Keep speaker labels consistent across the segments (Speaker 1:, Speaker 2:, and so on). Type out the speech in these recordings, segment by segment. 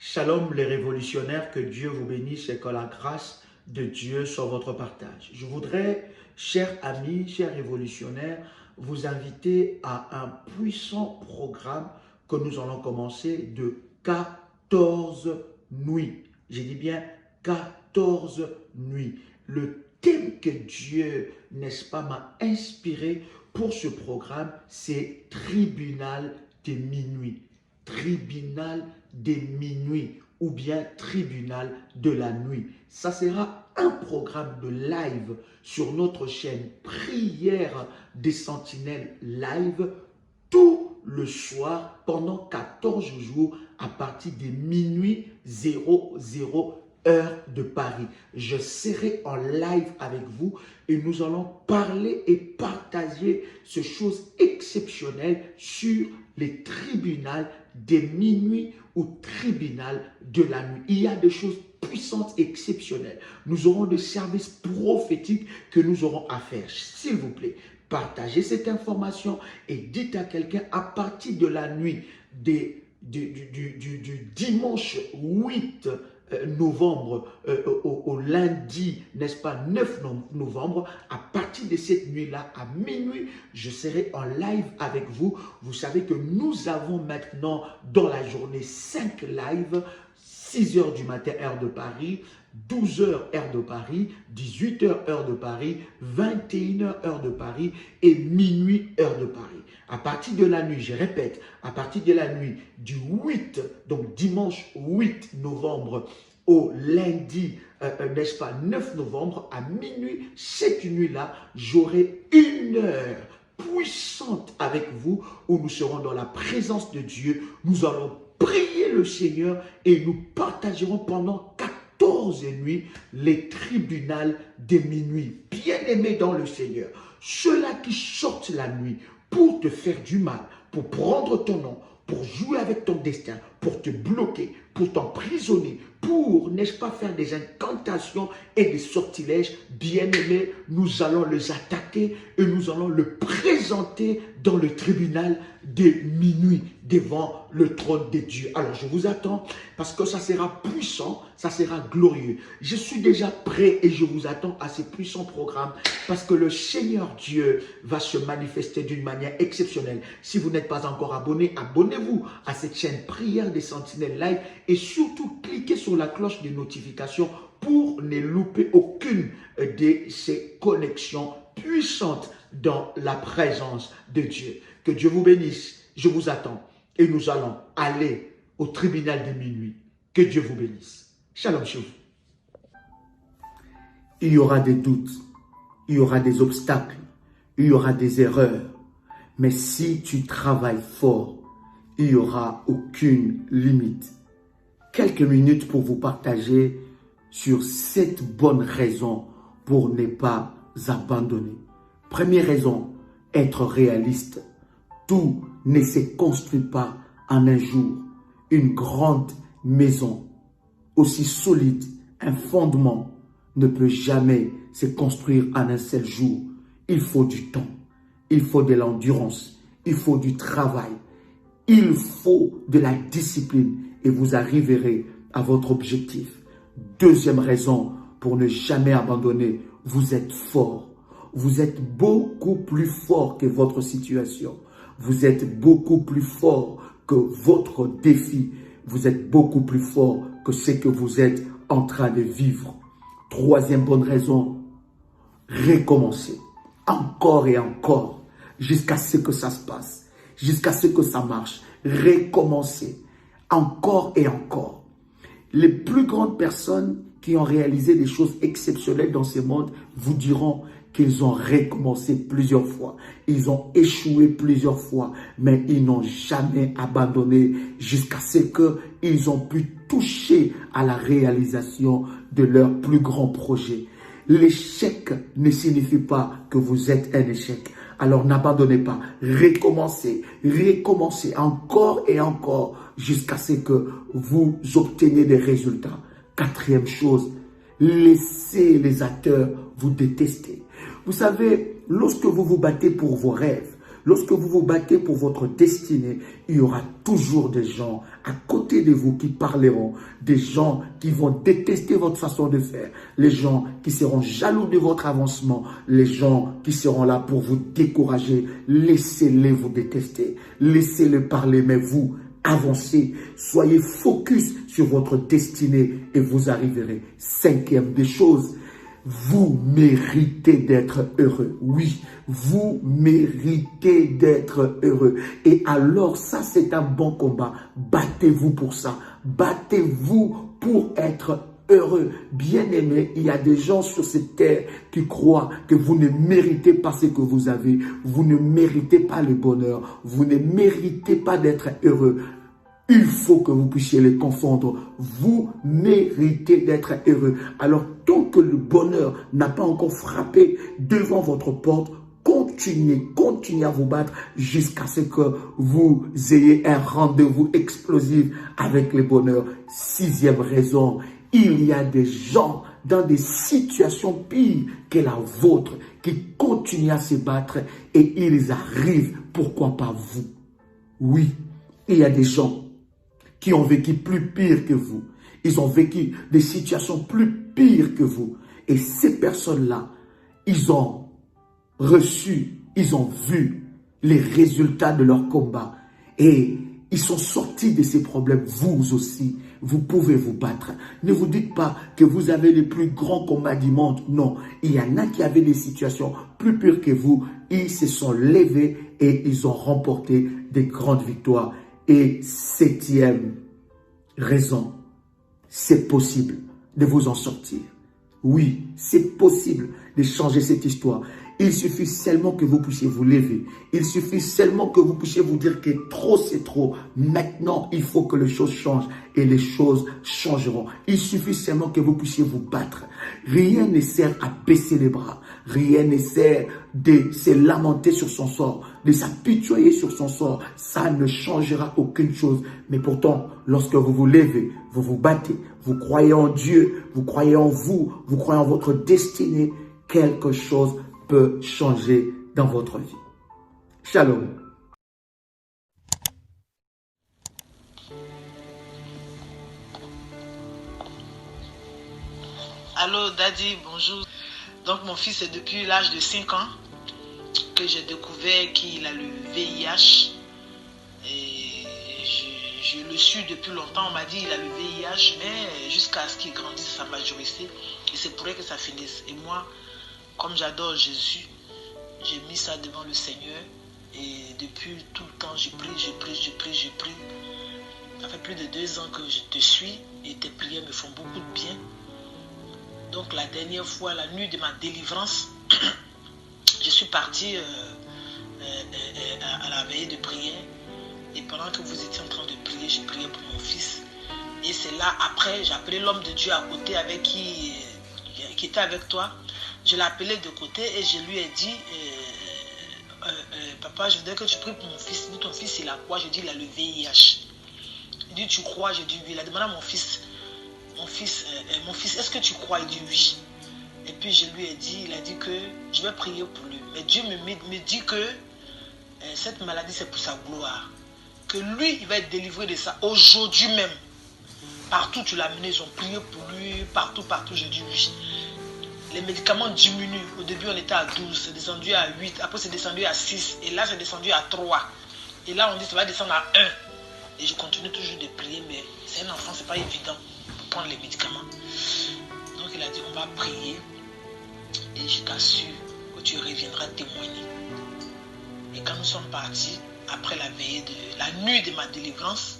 Speaker 1: Shalom les révolutionnaires, que Dieu vous bénisse et que la grâce de Dieu soit votre partage. Je voudrais, chers amis, chers révolutionnaires, vous inviter à un puissant programme que nous allons commencer de 14 nuits. J'ai dit bien 14 nuits. Le thème que Dieu, n'est-ce pas, m'a inspiré pour ce programme, c'est tribunal de minuit. Tribunal de minuit ou bien tribunal de la nuit. Ça sera un programme de live sur notre chaîne Prière des Sentinelles Live tout le soir pendant 14 jours à partir de minuit 00 heure de Paris. Je serai en live avec vous et nous allons parler et partager ces choses exceptionnelles sur les tribunaux des minuit ou tribunal de la nuit. Il y a des choses puissantes et exceptionnelles. Nous aurons des services prophétiques que nous aurons à faire. S'il vous plaît, partagez cette information et dites à quelqu'un à partir de la nuit du dimanche 8 novembre au lundi, n'est-ce pas, 9 novembre, à partir de cette nuit-là, à minuit, je serai en live avec vous. Vous savez que nous avons maintenant dans la journée 5 lives, 6 heures du matin, heure de Paris, 12 heures, heure de Paris, 18 heures, heure de Paris, 21 heures, heure de Paris et minuit, heure de Paris. À partir de la nuit, je répète, à partir de la nuit du 8, donc dimanche 8 novembre au lundi, n'est-ce pas, 9 novembre à minuit, cette nuit-là, j'aurai une heure puissante avec vous où nous serons dans la présence de Dieu. Nous allons prier le Seigneur et nous partagerons pendant 14 nuits les tribunaux de minuit. Bien-aimés dans le Seigneur, ceux-là qui sortent la nuit pour te faire du mal, pour prendre ton nom, pour jouer avec ton destin, pour te bloquer, pour t'emprisonner, pour, n'est-ce pas, faire des incantations et des sortilèges, bien-aimés, nous allons les attaquer et nous allons le présenter dans le tribunal de minuit devant le trône de Dieu. Alors, je vous attends parce que ça sera puissant, ça sera glorieux. Je suis déjà prêt et je vous attends à ces puissants programmes parce que le Seigneur Dieu va se manifester d'une manière exceptionnelle. Si vous n'êtes pas encore abonné, abonnez-vous à cette chaîne Prière des Sentinelles Live et surtout cliquez sur la cloche de notification pour ne louper aucune de ces connexions puissantes dans la présence de Dieu. Que Dieu vous bénisse. Je vous attends et nous allons aller au tribunal de minuit. Que Dieu vous bénisse. Shalom chez vous.
Speaker 2: Il y aura des doutes, il y aura des obstacles, il y aura des erreurs. Mais si tu travailles fort, il n'y aura aucune limite. Quelques minutes pour vous partager sur 7 bonnes raisons pour ne pas abandonner. Première raison, être réaliste. Tout ne se construit pas en un jour. Une grande maison, aussi solide, un fondement, ne peut jamais se construire en un seul jour. Il faut du temps, il faut de l'endurance, il faut du travail, il faut de la discipline et vous arriverez à votre objectif. Deuxième raison pour ne jamais abandonner, vous êtes fort. Vous êtes beaucoup plus fort que votre situation. Vous êtes beaucoup plus fort que votre défi. Vous êtes beaucoup plus fort que ce que vous êtes en train de vivre. Troisième bonne raison, recommencer. Encore et encore, jusqu'à ce que ça se passe, jusqu'à ce que ça marche. Recommencer. Encore et encore. Les plus grandes personnes qui ont réalisé des choses exceptionnelles dans ce monde vous diront qu'ils ont recommencé plusieurs fois. Ils ont échoué plusieurs fois, mais ils n'ont jamais abandonné jusqu'à ce qu'ils ont pu toucher à la réalisation de leur plus grand projet. L'échec ne signifie pas que vous êtes un échec. Alors n'abandonnez pas, recommencez, recommencez encore et encore jusqu'à ce que vous obteniez des résultats. Quatrième chose, laissez les acteurs vous détester. Vous savez, lorsque vous vous battez pour vos rêves, Lorsque vous vous battez pour votre destinée, il y aura toujours des gens à côté de vous qui parleront, des gens qui vont détester votre façon de faire, les gens qui seront jaloux de votre avancement, les gens qui seront là pour vous décourager. Laissez-les vous détester, laissez-les parler, mais vous, avancez, soyez focus sur votre destinée et vous arriverez. Cinquième des choses, vous méritez d'être heureux. Oui, vous méritez d'être heureux. Et alors, ça, c'est un bon combat. Battez-vous pour ça. Battez-vous pour être heureux. Bien-aimés, il y a des gens sur cette terre qui croient que vous ne méritez pas ce que vous avez. Vous ne méritez pas le bonheur. Vous ne méritez pas d'être heureux. Il faut que vous puissiez les confondre. Vous méritez d'être heureux. Alors, tant que le bonheur n'a pas encore frappé devant votre porte, continuez à vous battre jusqu'à ce que vous ayez un rendez-vous explosif avec le bonheur. Sixième raison, il y a des gens dans des situations pires que la vôtre qui continuent à se battre et ils arrivent. Pourquoi pas vous? Oui, il y a des gens qui ont vécu plus pire que vous. Ils ont vécu des situations plus pires que vous. Et ces personnes-là, ils ont reçu, ils ont vu les résultats de leur combat. Et ils sont sortis de ces problèmes. Vous aussi, vous pouvez vous battre. Ne vous dites pas que vous avez les plus grands combats du monde. Non, il y en a qui avaient des situations plus pires que vous. Ils se sont levés et ils ont remporté des grandes victoires. Et septième raison, c'est possible de vous en sortir. Oui, c'est possible de changer cette histoire. Il suffit seulement que vous puissiez vous lever. Il suffit seulement que vous puissiez vous dire que trop c'est trop. Maintenant, il faut que les choses changent et les choses changeront. Il suffit seulement que vous puissiez vous battre. Rien ne sert à baisser les bras. Rien ne sert de se lamenter sur son sort, de s'apitoyer sur son sort. Ça ne changera aucune chose. Mais pourtant, lorsque vous vous levez, vous vous battez, vous croyez en Dieu, vous croyez en vous, vous croyez en votre destinée, quelque chose peut changer dans votre vie. Shalom.
Speaker 3: Allô, Daddy, bonjour. Donc, mon fils, c'est depuis l'âge de 5 ans que j'ai découvert qu'il a le VIH. Et je le suis depuis longtemps. On m'a dit qu'il a le VIH, mais jusqu'à ce qu'il grandisse sa majorité, il se pourrait que ça finisse. Et moi, comme j'adore Jésus, j'ai mis ça devant le Seigneur. Et depuis tout le temps, je prie. Ça fait plus de 2 ans que je te suis et tes prières me font beaucoup de bien. Donc la dernière fois, la nuit de ma délivrance, je suis parti à la veillée de prière. Et pendant que vous étiez en train de prier, j'ai prié pour mon fils. Et c'est là, après, j'ai appelé l'homme de Dieu à côté avec qui était avec toi. Je l'ai appelé de côté et je lui ai dit, papa, je voudrais que tu pries pour mon fils. Il dit, ton fils, il a quoi? Je dis, il a le VIH. Il dit, tu crois? Je dis, oui. Il a demandé à mon fils, est-ce que tu crois? Il dit, oui. Et puis je lui ai dit, il a dit que je vais prier pour lui. Mais Dieu me dit que cette maladie, c'est pour sa gloire. Que lui, il va être délivré de ça aujourd'hui même. Partout tu l'as amené, ils ont prié pour lui, partout, je dis oui. Les médicaments diminuent. Au début, on était à 12, c'est descendu à 8, après c'est descendu à 6, et là c'est descendu à 3. Et là, on dit ça va descendre à 1. Et je continue toujours de prier, mais c'est un enfant, c'est pas évident pour prendre les médicaments. Donc il a dit, on va prier, et je t'assure que tu reviendras témoigner. Et quand nous sommes partis, après la nuit de ma délivrance,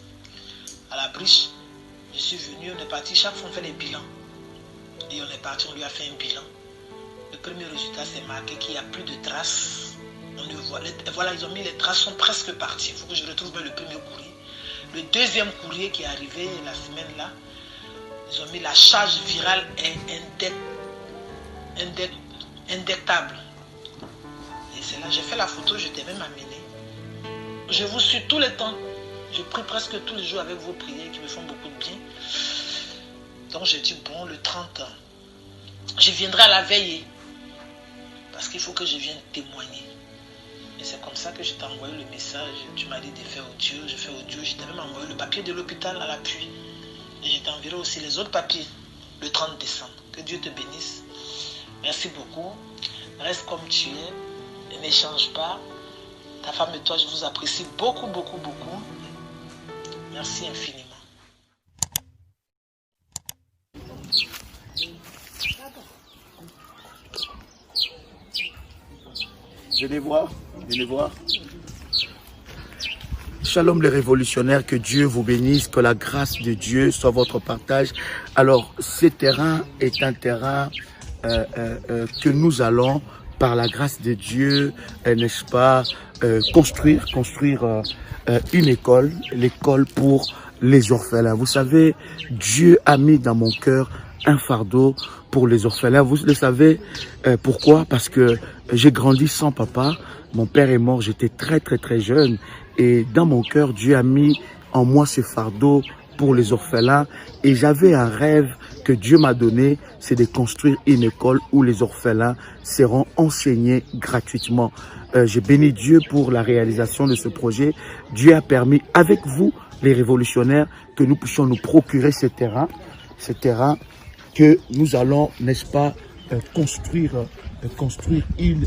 Speaker 3: à la briche, je suis venu, on est parti, chaque fois on fait des bilans. Et on est parti, on lui a fait un bilan. Le premier résultat, c'est marqué qu'il n'y a plus de traces. On le voit. Voilà, ils ont mis les traces, sont presque parties. Il faut que je retrouve le premier courrier. Le deuxième courrier qui est arrivé la semaine là, ils ont mis la charge virale est indectable. Et c'est là, j'ai fait la photo, je t'ai même amené. Je vous suis tout le temps. Je prie presque tous les jours avec vos prières qui me font beaucoup de bien. Donc j'ai dit, bon, le 30, je viendrai à la veille. Parce qu'il faut que je vienne témoigner. Et c'est comme ça que je t'ai envoyé le message. Tu m'as dit de faire audio, je fais audio. Je t'ai même envoyé le papier de l'hôpital à l'appui. Et je t'enverrai aussi les autres papiers le 30 décembre. Que Dieu te bénisse. Merci beaucoup. Reste comme tu es. Ne change pas. Ta femme et toi, je vous apprécie beaucoup, beaucoup, beaucoup. Merci infiniment.
Speaker 2: Venez voir, venez voir.
Speaker 1: Shalom les révolutionnaires, que Dieu vous bénisse, que la grâce de Dieu soit votre partage. Alors, ce terrain est un terrain que nous allons, par la grâce de Dieu, n'est-ce pas, construire une école, l'école pour les orphelins. Vous savez, Dieu a mis dans mon cœur un fardeau pour les orphelins. Vous le savez pourquoi? Parce que j'ai grandi sans papa. Mon père est mort, j'étais très jeune. Et dans mon cœur, Dieu a mis en moi ce fardeau pour les orphelins. Et j'avais un rêve que Dieu m'a donné, c'est de construire une école où les orphelins seront enseignés gratuitement. J'ai béni Dieu pour la réalisation de ce projet. Dieu a permis, avec vous, les révolutionnaires, que nous puissions nous procurer ce terrain que nous allons, n'est-ce pas, construire une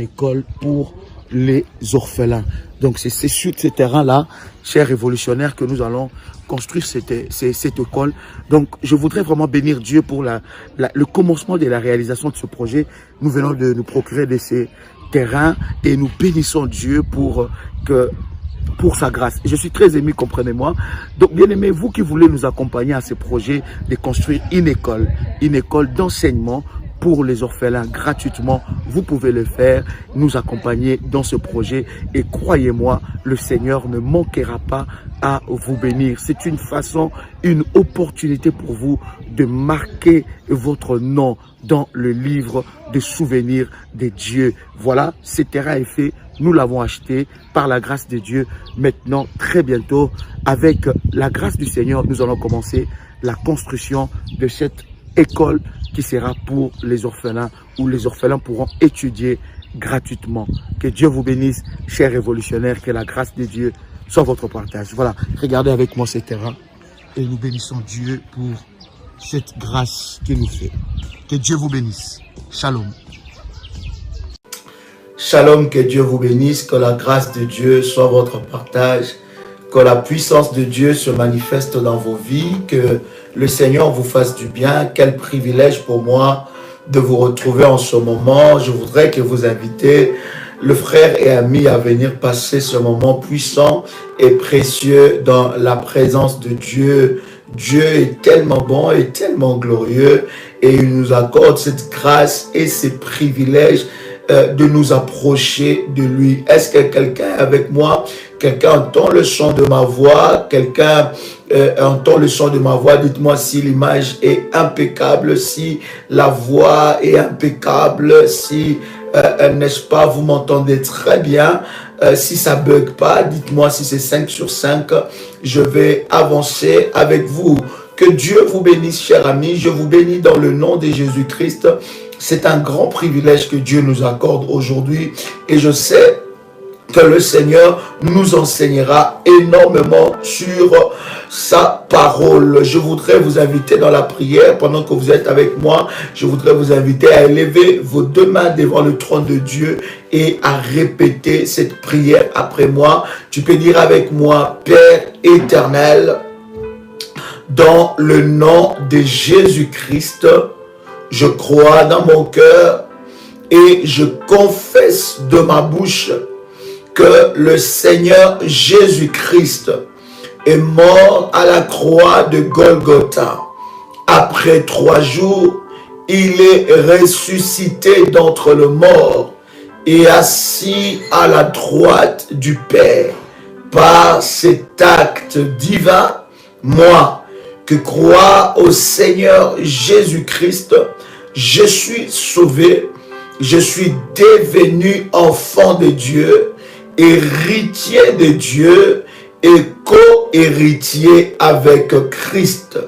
Speaker 1: école pour les orphelins. Donc c'est sur ce terrain-là, chers révolutionnaires, que nous allons construire cette école. Donc je voudrais vraiment bénir Dieu pour le commencement de la réalisation de ce projet. Nous venons de nous procurer de ces terrains et nous bénissons Dieu pour sa grâce. Je suis très ému, comprenez-moi. Donc, bien aimés, vous qui voulez nous accompagner à ce projet de construire une école d'enseignement pour les orphelins gratuitement, vous pouvez le faire, nous accompagner dans ce projet. Et croyez-moi, le Seigneur ne manquera pas à vous bénir. C'est une façon, une opportunité pour vous de marquer votre nom dans le livre de souvenirs de Dieu. Voilà, ce terrain est fait. Nous l'avons acheté par la grâce de Dieu. Maintenant, très bientôt, avec la grâce du Seigneur, nous allons commencer la construction de cette école qui sera pour les orphelins, où les orphelins pourront étudier gratuitement. Que Dieu vous bénisse, chers révolutionnaires, que la grâce de Dieu soit votre partage. Voilà, regardez avec moi ce terrain et nous bénissons Dieu pour cette grâce qu'il nous fait. Que Dieu vous bénisse. Shalom.
Speaker 2: Shalom, que Dieu vous bénisse, que la grâce de Dieu soit votre partage, que la puissance de Dieu se manifeste dans vos vies, que le Seigneur vous fasse du bien. Quel privilège pour moi de vous retrouver en ce moment. Je voudrais que vous invitez le frère et ami à venir passer ce moment puissant et précieux dans la présence de Dieu. Dieu est tellement bon et tellement glorieux et il nous accorde cette grâce et ces privilèges de nous approcher de lui. Est-ce que quelqu'un est avec moi? Quelqu'un entend le son de ma voix? Quelqu'un entend le son de ma voix? Dites-moi si l'image est impeccable, si la voix est impeccable, si, n'est-ce pas, vous m'entendez très bien. Si ça bug pas, dites-moi si c'est 5 sur 5. Je vais avancer avec vous. Que Dieu vous bénisse, chers amis. Je vous bénis dans le nom de Jésus-Christ. C'est un grand privilège que Dieu nous accorde aujourd'hui. Et je sais que le Seigneur nous enseignera énormément sur sa parole. Je voudrais vous inviter dans la prière, pendant que vous êtes avec moi, je voudrais vous inviter à élever vos deux mains devant le trône de Dieu et à répéter cette prière après moi. Tu peux dire avec moi: Père éternel, dans le nom de Jésus-Christ, je crois dans mon cœur et je confesse de ma bouche que le Seigneur Jésus-Christ est mort à la croix de Golgotha. Après 3 jours, il est ressuscité d'entre les morts et assis à la droite du Père. Par cet acte divin, moi, que crois au Seigneur Jésus-Christ, je suis sauvé, je suis devenu enfant de Dieu, héritier de Dieu et co-héritier avec Christ.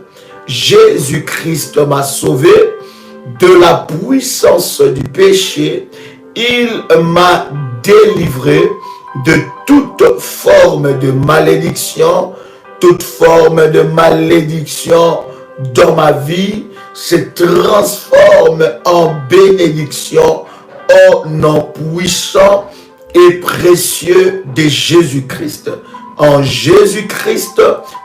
Speaker 2: Jésus-Christ m'a sauvé de la puissance du péché il m'a délivré de toute forme de malédiction. Toute forme de malédiction dans ma vie se transforme en bénédiction au nom puissant et précieux de Jésus-Christ. En Jésus-Christ,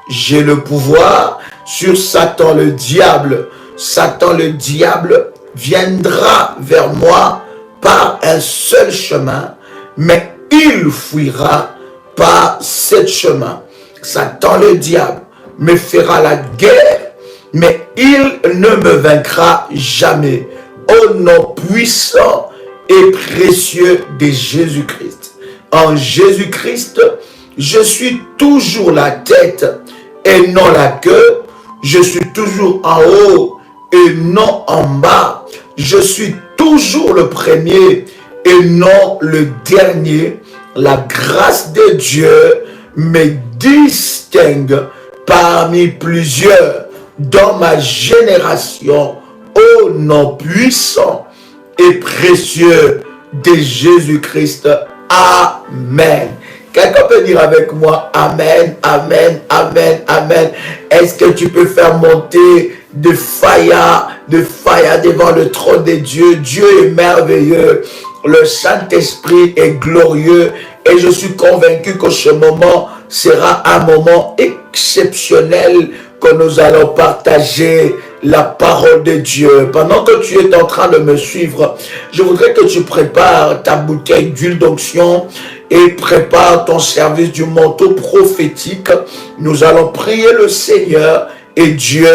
Speaker 2: j'ai le pouvoir sur Satan le diable. Satan le diable viendra vers moi par un seul chemin, mais il fuira par sept chemins. Satan le diable me fera la guerre, mais il ne me vaincra jamais. Au nom puissant et précieux de Jésus-Christ. En Jésus-Christ, je suis toujours la tête et non la queue. Je suis toujours en haut et non en bas. Je suis toujours le premier et non le dernier. La grâce de Dieu me distingue parmi plusieurs dans ma génération au nom puissant et précieux de Jésus-Christ. Amen. Quelqu'un peut dire avec moi Amen, Amen, Amen, Amen. Est-ce que tu peux faire monter de fire devant le trône de Dieu? Dieu est merveilleux. Le Saint-Esprit est glorieux. Et je suis convaincu que ce moment sera un moment exceptionnel que nous allons partager la parole de Dieu. Pendant que tu es en train de me suivre, je voudrais que tu prépares ta bouteille d'huile d'onction et prépare ton service du manteau prophétique. Nous allons prier le Seigneur et Dieu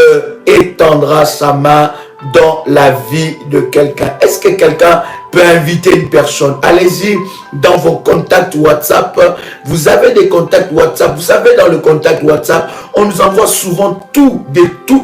Speaker 2: étendra sa main dans la vie de quelqu'un. Est-ce que quelqu'un peut inviter une personne? Allez-y dans vos contacts WhatsApp. Vous avez des contacts WhatsApp. Vous savez, dans le contact WhatsApp, on nous envoie souvent tout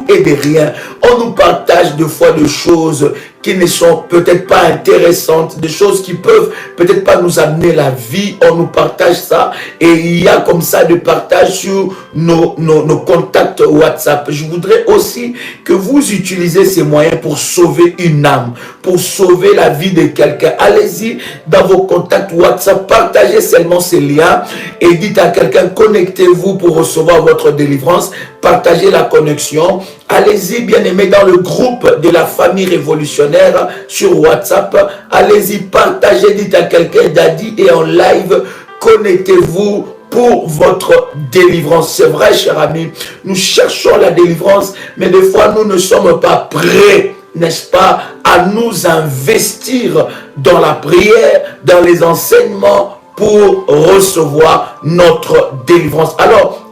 Speaker 2: et de rien. On nous partage des fois des choses qui ne sont peut-être pas intéressantes, des choses qui peuvent peut-être pas nous amener la vie. On nous partage ça et il y a comme ça des partages sur nos contacts WhatsApp. Je voudrais aussi que vous utilisez ces moyens pour sauver une âme, pour sauver la vie de quelqu'un. Allez-y dans vos contacts WhatsApp, partagez seulement ces liens et dites à quelqu'un, connectez-vous pour recevoir votre délivrance. Partagez la connexion. Allez-y, bien-aimés, dans le groupe de la famille révolutionnaire sur WhatsApp. Allez-y, partagez, dites à quelqu'un, Daddy est en live. Connectez-vous pour votre délivrance. C'est vrai, cher ami, nous cherchons la délivrance, mais des fois, nous ne sommes pas prêts, n'est-ce pas, à nous investir dans la prière, dans les enseignements pour recevoir notre délivrance. Alors,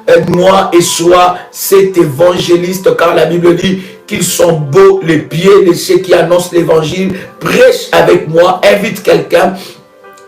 Speaker 2: aide-moi et sois cet évangéliste, car la Bible dit qu'ils sont beaux les pieds de ceux qui annoncent l'évangile. Prêche avec moi, invite quelqu'un,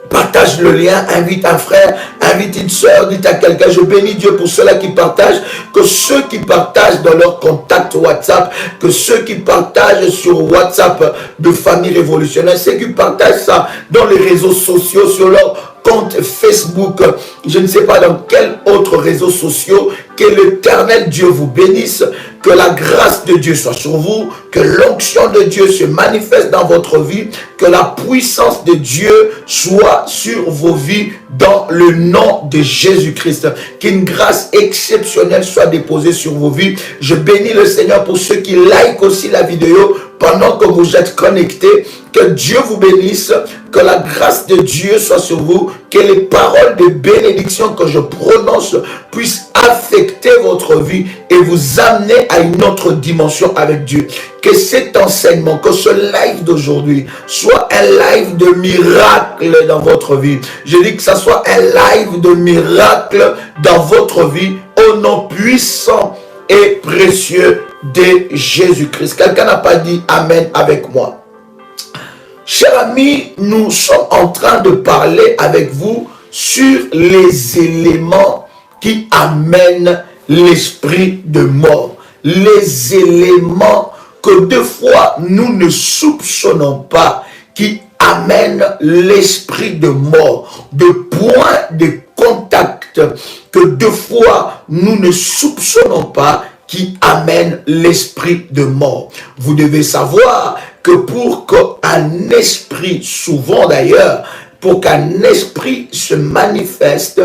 Speaker 2: partage le lien, invite un frère, invite une soeur, dites à quelqu'un, je bénis Dieu pour ceux-là qui partagent, que ceux qui partagent dans leur contact WhatsApp, que ceux qui partagent sur WhatsApp de famille révolutionnaire, ceux qui partagent ça dans les réseaux sociaux, sur leur compte Facebook, je ne sais pas dans quel autre réseau social, que l'éternel Dieu vous bénisse, que la grâce de Dieu soit sur vous, que l'onction de Dieu se manifeste dans votre vie, que la puissance de Dieu soit sur vos vies dans le nom de Jésus-Christ, qu'une grâce exceptionnelle soit déposée sur vos vies. Je bénis le Seigneur pour ceux qui like aussi la vidéo pendant que vous êtes connectés. Que Dieu vous bénisse, que la grâce de Dieu soit sur vous, que les paroles de bénédiction que je prononce puissent affecter votre vie et vous amener à une autre dimension avec Dieu. Que cet enseignement, que ce live d'aujourd'hui soit un live de miracle dans votre vie. Je dis que ça soit un live de miracle dans votre vie au nom puissant et précieux de Jésus-Christ. Quelqu'un n'a pas dit Amen avec moi? Chers amis, nous sommes en train de parler avec vous sur les éléments qui amènent l'esprit de mort. Les éléments que des fois nous ne soupçonnons pas qui amènent l'esprit de mort. Des points de contact que des fois nous ne soupçonnons pas qui amène l'esprit de mort. Vous devez savoir
Speaker 1: que pour qu'un esprit, souvent d'ailleurs, pour qu'un esprit se manifeste,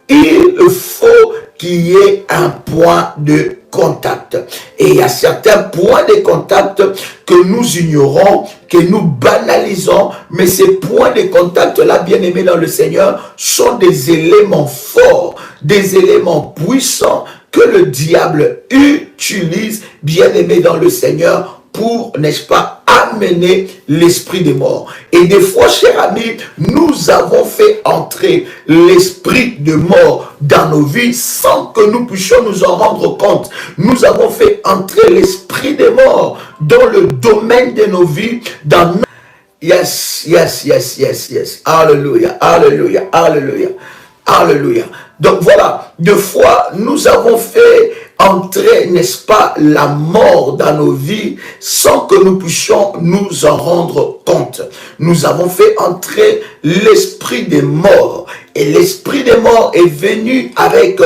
Speaker 1: il faut qu'il y ait un point de contact. Et il y a certains points de contact que nous ignorons, que nous banalisons, mais ces points de contact-là, bien aimés dans le Seigneur, sont des éléments forts, des éléments puissants que le diable utilise, bien aimés dans le Seigneur, pour, n'est-ce pas, amener l'esprit des morts. Et des fois, chers amis, nous avons fait entrer l'esprit de mort dans nos vies sans que nous puissions nous en rendre compte. Nous avons fait entrer l'esprit des morts dans le domaine de nos vies, dans nos... Yes, yes, yes, yes, yes. Alléluia, alléluia, alléluia, alléluia. Donc voilà, deux fois, nous avons fait entrer, n'est-ce pas, la mort dans nos vies sans que nous puissions nous en rendre compte. Nous avons fait entrer l'esprit des morts. Et l'esprit des morts est venu avec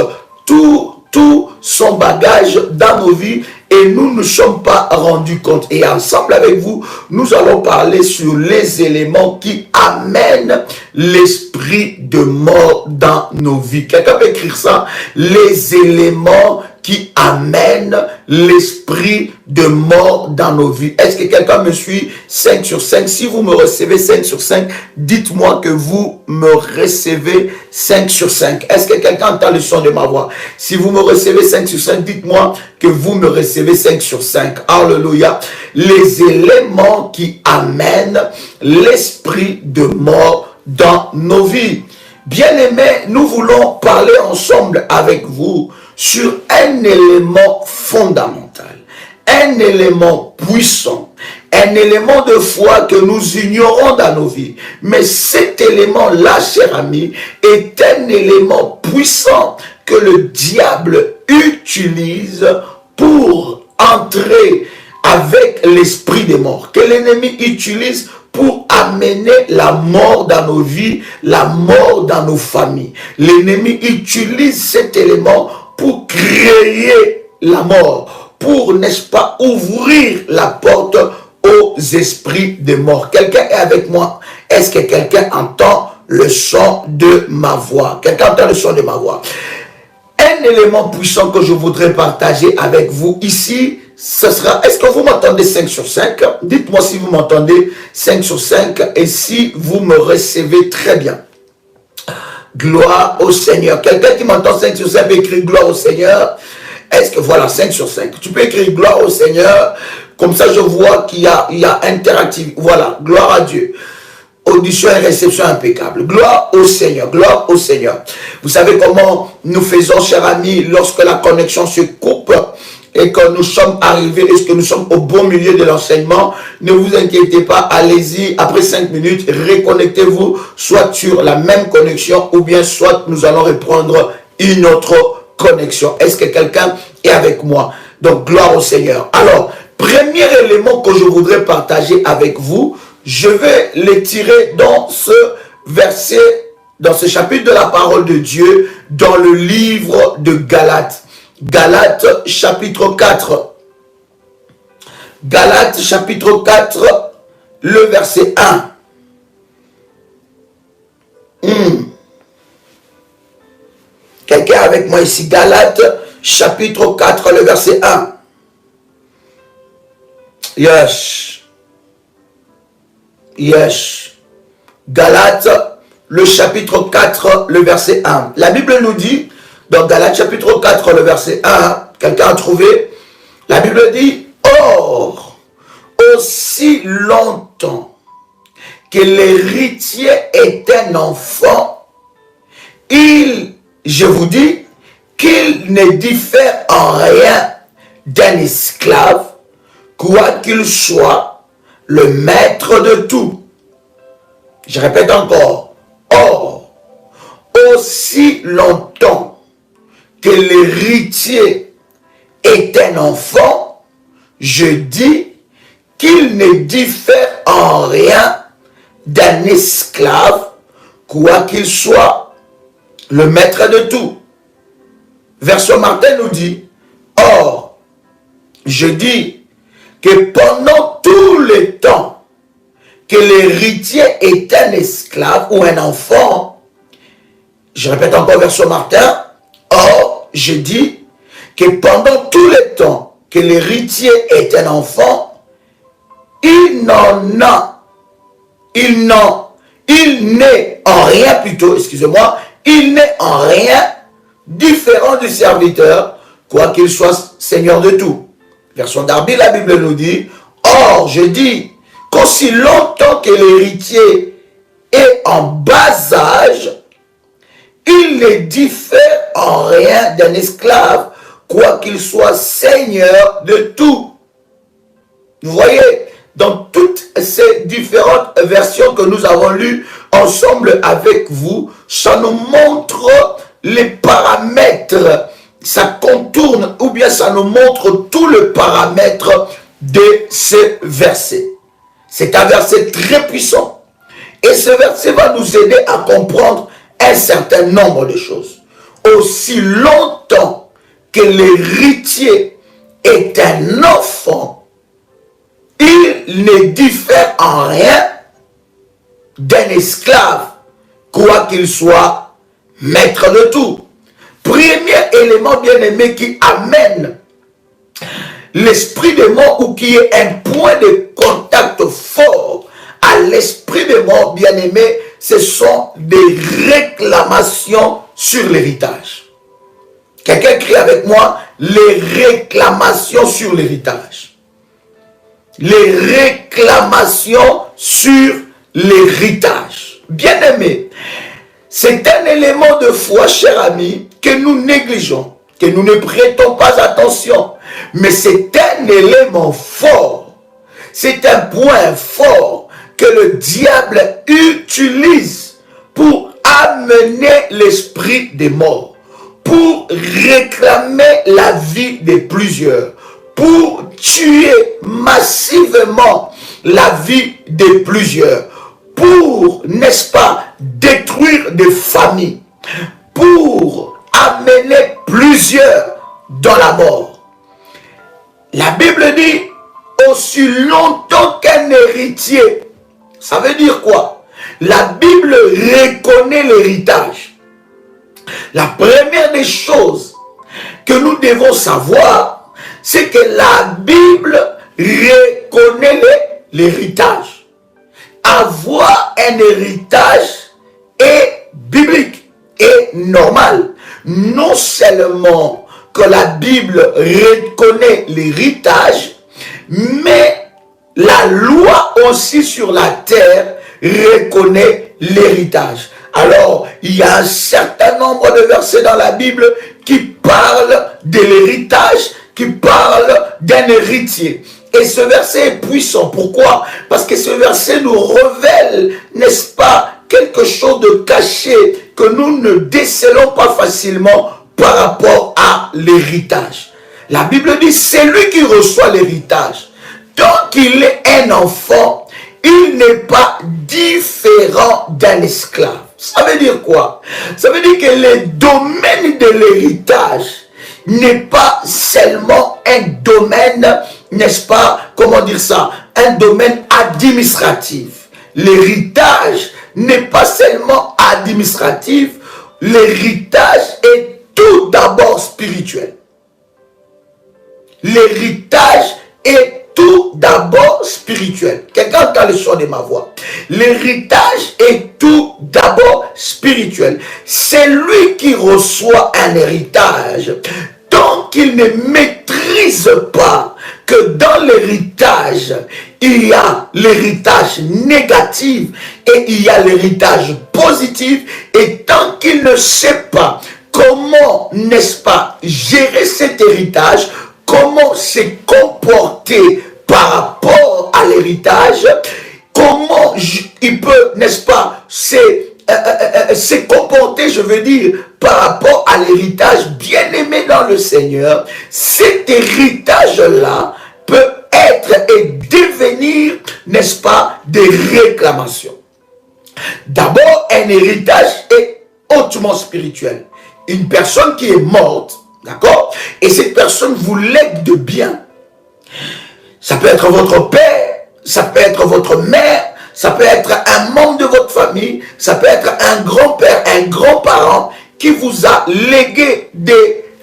Speaker 1: tout son bagage dans nos vies et nous ne nous sommes pas rendus compte. Et ensemble avec vous, nous allons parler sur les éléments qui amènent l'esprit de mort dans nos vies. Quelqu'un peut écrire ça? Les éléments qui amènent l'esprit de mort dans nos vies. Est-ce que quelqu'un me suit? 5 sur 5. Si vous me recevez 5 sur 5, dites-moi que vous me recevez 5 sur 5. Est-ce que quelqu'un entend le son de ma voix? Si vous me recevez 5 sur 5, dites-moi que vous me recevez 5 sur 5. Alléluia. Les éléments qui amènent l'esprit de mort dans nos vies. Bien-aimés, nous voulons parler ensemble avec vous sur un élément fondamental, un élément puissant, un élément de foi que nous ignorons dans nos vies. Mais cet élément-là, cher ami, est un élément puissant que le diable utilise pour entrer avec l'esprit des morts, que l'ennemi utilise pour amener la mort dans nos vies, la mort dans nos familles. L'ennemi utilise cet élément pour créer la mort, pour, n'est-ce pas, ouvrir la porte aux esprits de mort. Quelqu'un est avec moi? Est-ce que quelqu'un entend le son de ma voix? Quelqu'un entend le son de ma voix? Un élément puissant que je voudrais partager avec vous ici, ce sera, est-ce que vous m'entendez 5 sur 5? Dites-moi si vous m'entendez 5 sur 5 et si vous me recevez très bien. Gloire au Seigneur. Quelqu'un qui m'entend 5 sur 5 peut écrire gloire au Seigneur. Est-ce que voilà, 5 sur 5. Tu peux écrire gloire au Seigneur. Comme ça, je vois qu'il y a interactivité. Voilà, gloire à Dieu. Audition et réception impeccable. Gloire au Seigneur. Gloire au Seigneur. Vous savez comment nous faisons, chers amis, lorsque la connexion se coupe et que nous sommes arrivés, est-ce que nous sommes au bon milieu de l'enseignement? Ne vous inquiétez pas, allez-y, après 5 minutes, reconnectez-vous, soit sur la même connexion, ou bien soit nous allons reprendre une autre connexion. Est-ce que quelqu'un est avec moi? Donc, gloire au Seigneur. Alors, premier élément que je voudrais partager avec vous, je vais le tirer dans ce verset, dans ce chapitre de la parole de Dieu, dans le livre de Galates. Galates chapitre 4. Galates chapitre 4, le verset 1. Quelqu'un avec moi ici? Galates chapitre 4, le verset 1. Yes. Yes. Galates, le chapitre 4, le verset 1. La Bible nous dit, dans Galates chapitre 4, le verset 1, quelqu'un a trouvé? La Bible dit, or, aussi longtemps que l'héritier est un enfant, je vous dis, qu'il ne diffère en rien d'un esclave, quoi qu'il soit le maître de tout. Je répète encore, or, aussi longtemps que l'héritier est un enfant, je dis qu'il ne diffère en rien d'un esclave, quoi qu'il soit le maître de tout. Verset Martin nous dit, or, je dis
Speaker 2: que pendant tout le temps que l'héritier est un esclave ou un enfant, je répète encore verset Martin, or, je dis que pendant tout le temps que l'héritier est un enfant, il n'est en rien plutôt, excusez-moi, il n'est en rien différent du serviteur, quoiqu'il soit seigneur de tout. Version Darby, la Bible nous dit, or, je dis qu'aussi longtemps que l'héritier est en bas âge, il ne diffère en rien d'un esclave, quoiqu'il soit seigneur de tout. Vous voyez, dans toutes ces différentes versions que nous avons lues ensemble avec vous, ça nous montre les paramètres, ça contourne ou bien ça nous montre tout le paramètre de ce verset. C'est un verset très puissant. Et ce verset va nous aider à comprendre un certain nombre de choses. Aussi longtemps que l'héritier est un enfant, il ne diffère en rien d'un esclave, quoi qu'il soit maître de tout. Premier élément bien-aimé qui amène l'esprit de mort ou qui est un point de contact fort à l'esprit de mort bien-aimé, ce sont des réclamations sur l'héritage. Quelqu'un crie avec moi, les réclamations sur l'héritage. Les réclamations sur l'héritage. Bien-aimé, c'est un élément de foi, cher ami, que nous négligeons, que nous ne prêtons pas attention. Mais c'est un élément fort. C'est un point fort que le diable utilise pour amener l'esprit des morts, pour réclamer la vie de plusieurs, pour tuer massivement la vie de plusieurs, pour, n'est-ce pas, détruire des familles, pour amener plusieurs dans la mort. La Bible dit, aussi longtemps qu'un héritier, ça veut dire quoi? La Bible reconnaît l'héritage. La première des choses que nous devons savoir, c'est que la Bible reconnaît l'héritage. Avoir un héritage est biblique, est normal. Non seulement que la Bible reconnaît l'héritage, mais la loi aussi sur la terre reconnaît l'héritage. Alors, il y a un certain nombre de versets dans la Bible qui parlent de l'héritage, qui parlent d'un héritier. Et ce verset est puissant. Pourquoi? Parce que ce verset nous révèle, n'est-ce pas, quelque chose de caché que nous ne décelons pas facilement par rapport à l'héritage. La Bible dit, c'est lui qui reçoit l'héritage. Tant qu'il est un enfant, il n'est pas différent d'un esclave. Ça veut dire quoi? Ça veut dire que le domaine de l'héritage n'est pas seulement un domaine, n'est-ce pas, comment dire ça, un domaine administratif. L'héritage n'est pas seulement administratif, l'héritage est tout d'abord spirituel. L'héritage est tout d'abord spirituel. Quelqu'un entend le son de ma voix. L'héritage est tout d'abord spirituel. C'est lui qui reçoit un héritage. Tant qu'il ne maîtrise pas que dans l'héritage, il y a l'héritage négatif et il y a l'héritage positif, et tant qu'il ne sait pas comment, n'est-ce pas, gérer cet héritage, comment se comporter par rapport à l'héritage, comment il peut, n'est-ce pas, se comporter, je veux dire, par rapport à l'héritage bien-aimé dans le Seigneur, cet héritage-là peut être et devenir, n'est-ce pas, des réclamations. D'abord, un héritage est hautement spirituel. Une personne qui est morte, d'accord, et cette personne vous lègue de bien. Ça peut être votre père, ça peut être votre mère, ça peut être un membre de votre famille, ça peut être un grand-père, un grand-parent qui vous a légué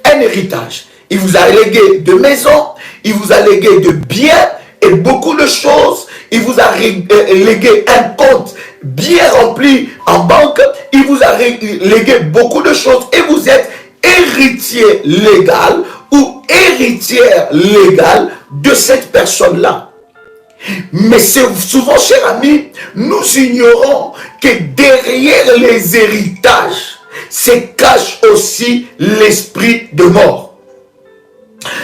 Speaker 2: un héritage. Il vous a légué de maison, il vous a légué de biens et beaucoup de choses. Il vous a légué un compte bien rempli en banque. Il vous a légué beaucoup de choses et vous êtes héritier légal ou héritière légale de cette personne-là. Mais souvent, cher ami, nous ignorons que derrière les héritages se cache aussi l'esprit de mort.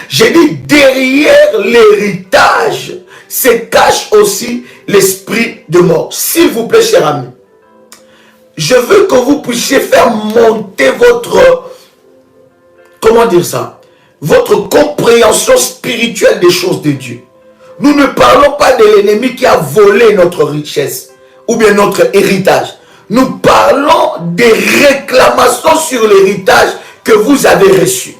Speaker 2: J'ai dit derrière l'héritage se cache aussi l'esprit de mort. S'il vous plaît, cher ami, je veux que vous puissiez faire monter votre, comment dire ça, votre compréhension spirituelle des choses de Dieu. Nous ne parlons pas de l'ennemi qui a volé notre richesse ou bien notre héritage. Nous parlons des réclamations sur l'héritage que vous avez reçu.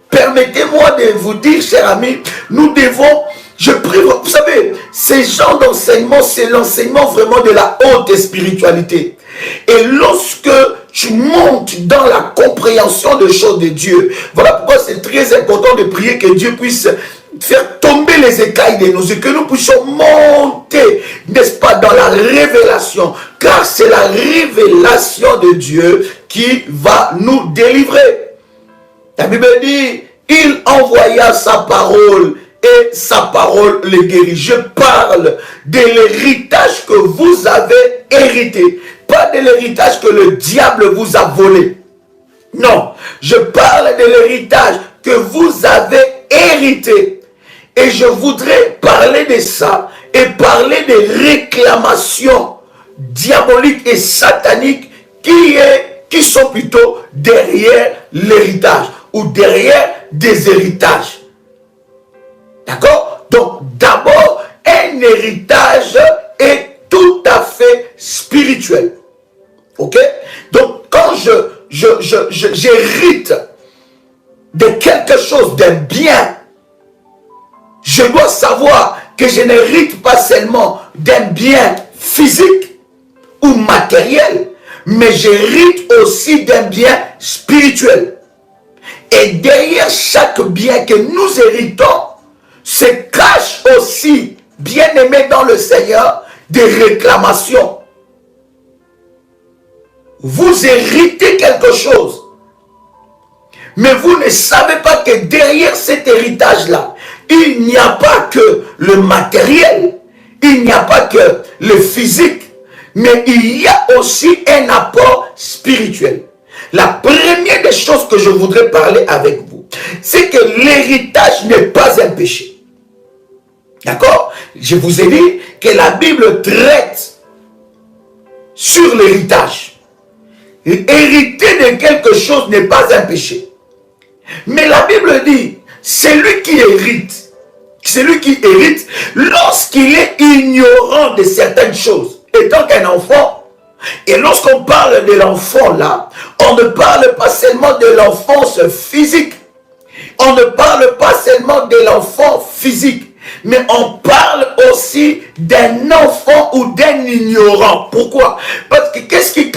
Speaker 2: Permettez-moi de vous dire, chers amis, nous devons, je prie, vous savez, ces genres d'enseignement, c'est l'enseignement vraiment de la haute spiritualité. Et lorsque tu montes dans la compréhension des choses de Dieu, voilà pourquoi c'est très important de prier que Dieu puisse faire tomber les écailles de nos yeux, que nous puissions monter, n'est-ce pas, dans la révélation, car c'est la révélation de Dieu qui va nous délivrer. La Bible dit, il envoya sa parole et sa parole les guérit. Je parle de l'héritage que vous avez hérité, pas de l'héritage que le diable vous a volé. Non, je parle de l'héritage que vous avez hérité. Et je voudrais parler de ça et parler des réclamations diaboliques et sataniques qui sont plutôt derrière l'héritage ou derrière des héritages. D'accord? Donc, d'abord, un héritage est tout à fait spirituel. Ok? Donc, quand j'hérite de quelque chose, d'un bien, je dois savoir que je n'hérite pas seulement d'un bien physique ou matériel, mais j'hérite aussi d'un bien spirituel. Et derrière chaque bien que nous héritons, se cache aussi, bien aimé dans le Seigneur, des réclamations. Vous héritez quelque chose, mais vous ne savez pas que derrière cet héritage-là, il n'y a pas que le matériel, il n'y a pas que le physique, mais il y a aussi un apport spirituel. La première des choses que je voudrais parler avec vous, c'est que l'héritage n'est pas un péché. D'accord? Je vous ai dit que la Bible traite sur l'héritage. Hériter de quelque chose n'est pas un péché. Mais la Bible dit, celui qui hérite, lorsqu'il est ignorant de certaines choses, étant qu'un enfant, et lorsqu'on parle de l'enfant là, on ne parle pas seulement de l'enfance physique, on ne parle pas seulement de l'enfant physique, mais on parle aussi d'un enfant ou d'un ignorant. Pourquoi? Parce que qu'est-ce qui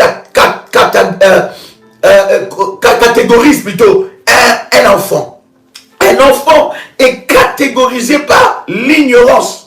Speaker 2: catégorise plutôt un enfant? Un enfant est catégorisé par l'ignorance.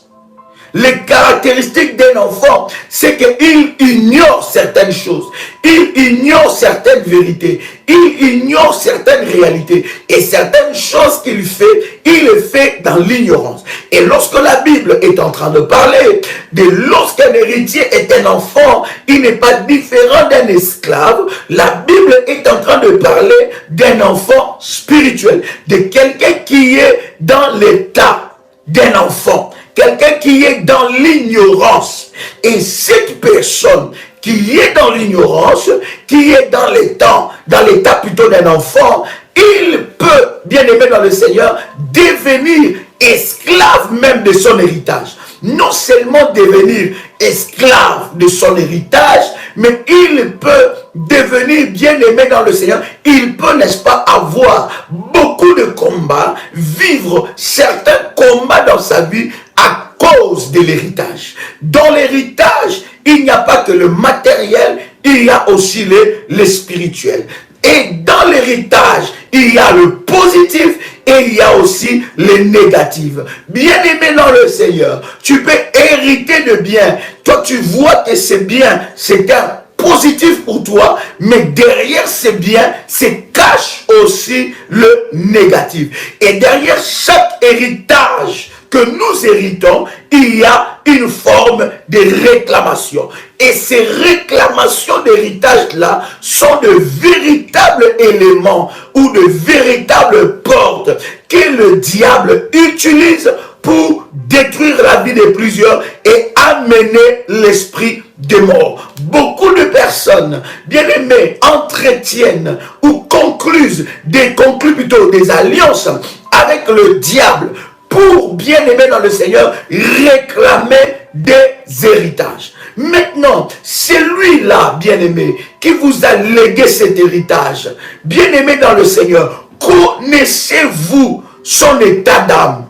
Speaker 2: Les caractéristiques d'un enfant, c'est qu'il ignore certaines choses, il ignore certaines vérités, il ignore certaines réalités. Et certaines choses qu'il fait, il les fait dans l'ignorance. Et lorsque la Bible est en train de parler de lorsqu'un héritier est un enfant, il n'est pas différent d'un esclave. La Bible est en train de parler d'un enfant spirituel, de quelqu'un qui est dans l'état d'un enfant. Quelqu'un qui est dans l'ignorance. Et cette personne qui est dans l'ignorance, qui est dans l'état plutôt d'un enfant, il peut, bien aimé dans le Seigneur, devenir esclave même de son héritage. non seulement devenir esclave de son héritage, mais il peut devenir bien-aimé dans le Seigneur. Il peut, n'est-ce pas, avoir beaucoup de combats, vivre certains combats dans sa vie à cause de l'héritage. Dans l'héritage, il n'y a pas que le matériel, il y a aussi le spirituel. Et dans l'héritage, il y a le positif et il y a aussi les négatifs. Bien-aimé dans le Seigneur, tu peux hériter de bien. Toi, tu vois que c'est bien, c'est un positif pour toi, mais derrière ces biens, c'est cache aussi le négatif. Et derrière chaque héritage que nous héritons, il y a une forme de réclamation. Et ces réclamations d'héritage-là sont de véritables éléments ou de véritables portes que le diable utilise pour détruire la vie de plusieurs et amener l'esprit de mort. Beaucoup de personnes, bien aimées, entretiennent ou concluent des alliances avec le diable pour, bien aimé dans le Seigneur, réclamer des héritages. Maintenant, celui-là, bien aimé, qui vous a légué cet héritage, bien aimé dans le Seigneur, connaissez-vous son état d'âme?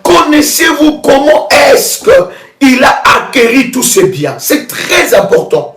Speaker 2: Connaissez-vous comment est-ce qu'il a acquis tous ces biens? C'est très important.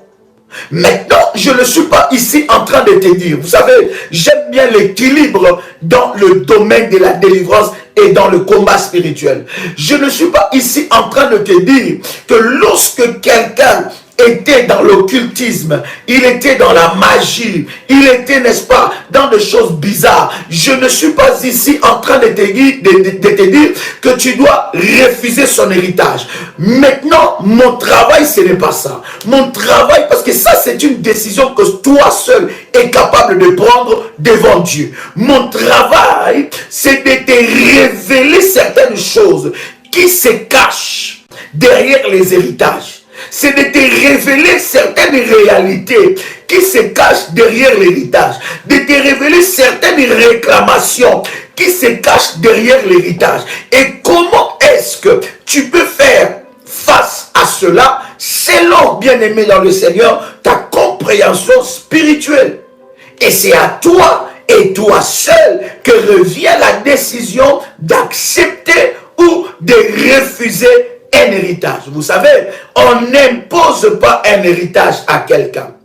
Speaker 2: Maintenant, je ne suis pas ici en train de te dire, vous savez, j'aime bien l'équilibre dans le domaine de la délivrance et dans le combat spirituel. Je ne suis pas ici en train de te dire que lorsque quelqu'un était dans l'occultisme, il était dans la magie, il était, n'est-ce pas, dans des choses bizarres. Je ne suis pas ici en train de te dire que tu dois refuser son héritage. Maintenant, mon travail, ce n'est pas ça. Mon travail, parce que ça, c'est une décision que toi seul es capable de prendre devant Dieu. Mon travail, c'est de te révéler certaines choses qui se cachent derrière les héritages. C'est de te révéler certaines réalités qui se cachent derrière l'héritage. De te révéler certaines réclamations qui se cachent derrière l'héritage. Et comment est-ce que tu peux faire face à cela selon, bien-aimé dans le Seigneur, ta compréhension spirituelle. Et c'est à toi et toi seul que revient la décision d'accepter ou de refuser un héritage. Vous savez, on n'impose pas un héritage à quelqu'un.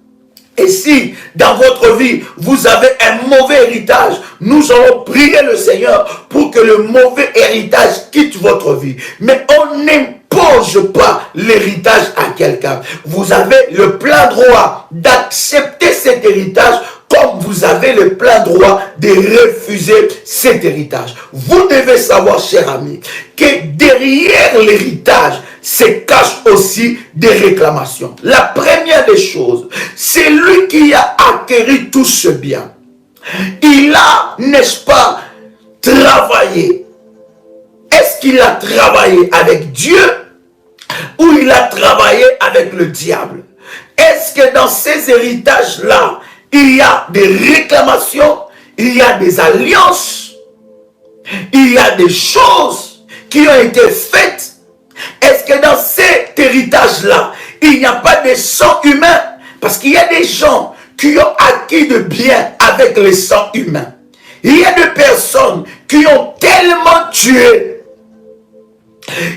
Speaker 2: Et si dans votre vie, vous avez un mauvais héritage, nous allons prier le Seigneur pour que le mauvais héritage quitte votre vie. Mais on n'impose pas l'héritage à quelqu'un. Vous avez le plein droit d'accepter cet héritage comme vous avez le plein droit de refuser cet héritage. Vous devez savoir, cher ami, que derrière l'héritage se cachent aussi des réclamations. La première des choses, c'est lui qui a acquis tout ce bien. Il a, n'est-ce pas, travaillé. Est-ce qu'il a travaillé avec Dieu ou il a travaillé avec le diable? Est-ce que dans ces héritages-là, il y a des réclamations, il y a des alliances, il y a des choses qui ont été faites? Est-ce que dans cet héritage-là, il n'y a pas de sang humain? Parce qu'il y a des gens qui ont acquis de biens avec le sang humain. Il y a des personnes qui ont tellement tué.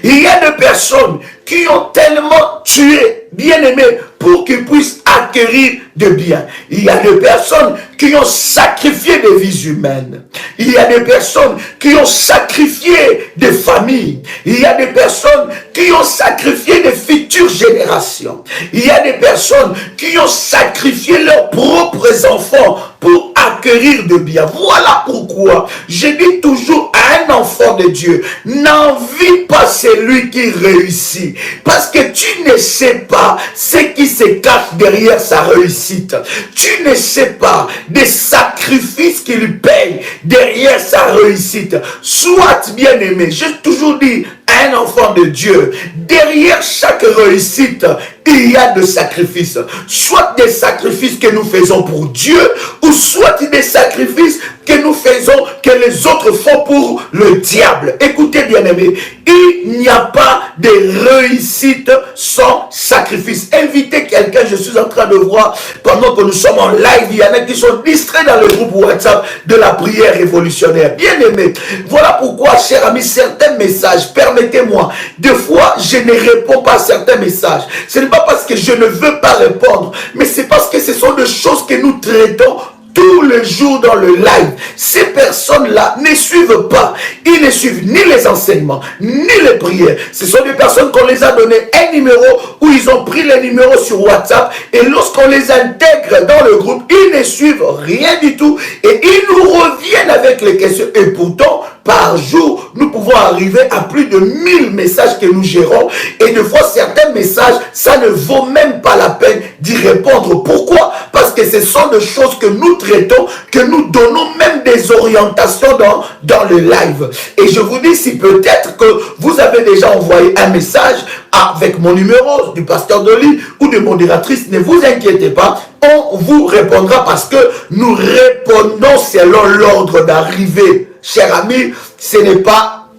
Speaker 2: Il y a des personnes qui ont tellement tué, bien-aimés, pour qu'ils puissent acquérir de biens. Il y a des personnes qui ont sacrifié des vies humaines. Il y a des personnes qui ont sacrifié des familles. Il y a des personnes qui ont sacrifié des futures générations. Il y a des personnes qui ont sacrifié leurs propres enfants pour acquérir de biens. Voilà pourquoi je dis toujours à un enfant de Dieu, n'envie pas celui qui réussit. Parce que tu ne sais pas ce qui se cache derrière sa réussite. Tu ne sais pas des sacrifices qu'il paye derrière sa réussite. Soit bien aimé, j'ai toujours dit à un enfant de Dieu, derrière chaque réussite, il y a des sacrifices. Soit des sacrifices que nous faisons pour Dieu, ou soit des sacrifices que nous faisons, que les autres font pour le diable. Écoutez bien aimé, il n'y a pas de réussite sans sacrifice. Invitez quelqu'un, je suis en train de voir, pendant que nous sommes en live, il y en a qui sont distraits dans le groupe WhatsApp de la prière révolutionnaire. Bien aimé, voilà pourquoi, cher ami, certains messages, permettez-moi, des fois, je ne réponds pas à certains messages. Ce n'est pas parce que je ne veux pas répondre, mais c'est parce que ce sont des choses que nous traitons tous les jours dans le live. Ces personnes-là ne suivent pas. Ils ne suivent ni les enseignements, ni les prières. Ce sont des personnes qu'on les a donné un numéro où ils ont pris les numéros sur WhatsApp et lorsqu'on les intègre dans le groupe, ils ne suivent rien du tout et ils nous reviennent avec les questions. Et pourtant, par jour, nous pouvons arriver à plus de 1000 messages que nous gérons. Et des fois, certains messages, ça ne vaut même pas la peine d'y répondre. Pourquoi? Parce que ce sont des choses que nous traitons, que nous donnons même des orientations dans le live. Et je vous dis, si peut-être que vous avez déjà envoyé un message avec mon numéro du pasteur Dolly ou de modératrice, ne vous inquiétez pas, on vous répondra parce que nous répondons selon l'ordre d'arrivée. Cher ami, ce n'est pas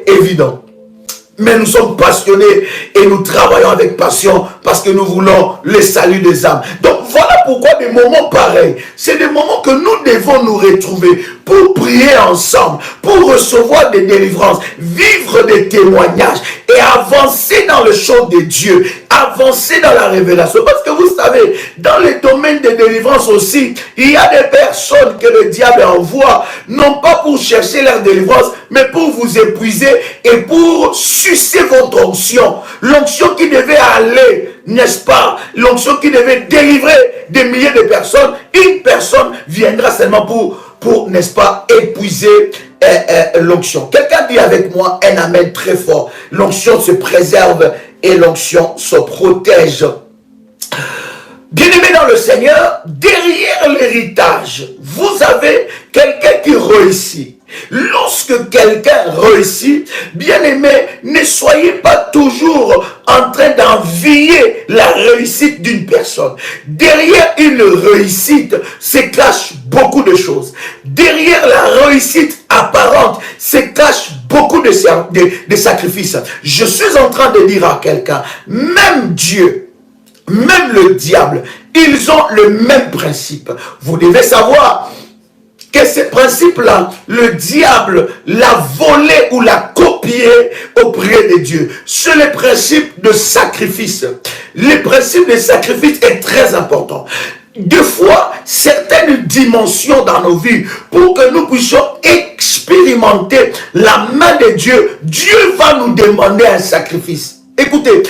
Speaker 2: évident. Mais nous sommes passionnés et nous travaillons avec passion parce que nous voulons le salut des âmes. Donc voilà pourquoi des moments pareils, c'est des moments que nous devons nous retrouver pour prier ensemble, pour recevoir des délivrances, vivre des témoignages et avancer dans le champ de Dieu, avancer dans la révélation. Parce que vous savez, dans le domaine de délivrance aussi, il y a des personnes que le diable envoie, non pas pour chercher leur délivrance, mais pour vous épuiser et pour sucer votre onction. L'onction qui devait aller, n'est-ce pas, l'onction qui devait délivrer des milliers de personnes, une personne viendra seulement pour n'est-ce pas, épuiser l'onction. Quelqu'un dit avec moi un amen très fort. L'onction se préserve et l'onction se protège. Bien-aimés dans le Seigneur, derrière l'héritage, vous avez quelqu'un qui réussit. Lorsque quelqu'un réussit, bien-aimé, ne soyez pas toujours en train d'envier la réussite d'une personne. Derrière une réussite se cachent beaucoup de choses. Derrière la réussite apparente se cachent beaucoup de sacrifices. Je suis en train de dire à quelqu'un, même Dieu, même le diable, ils ont le même principe. Vous devez savoir que ce principe-là, le diable l'a volé ou l'a copié auprès de Dieu. C'est le principe de sacrifice. Le principe de sacrifice est très important. Des fois, certaines dimensions dans nos vies, pour que nous puissions expérimenter la main de Dieu, Dieu va nous demander un sacrifice. Écoutez,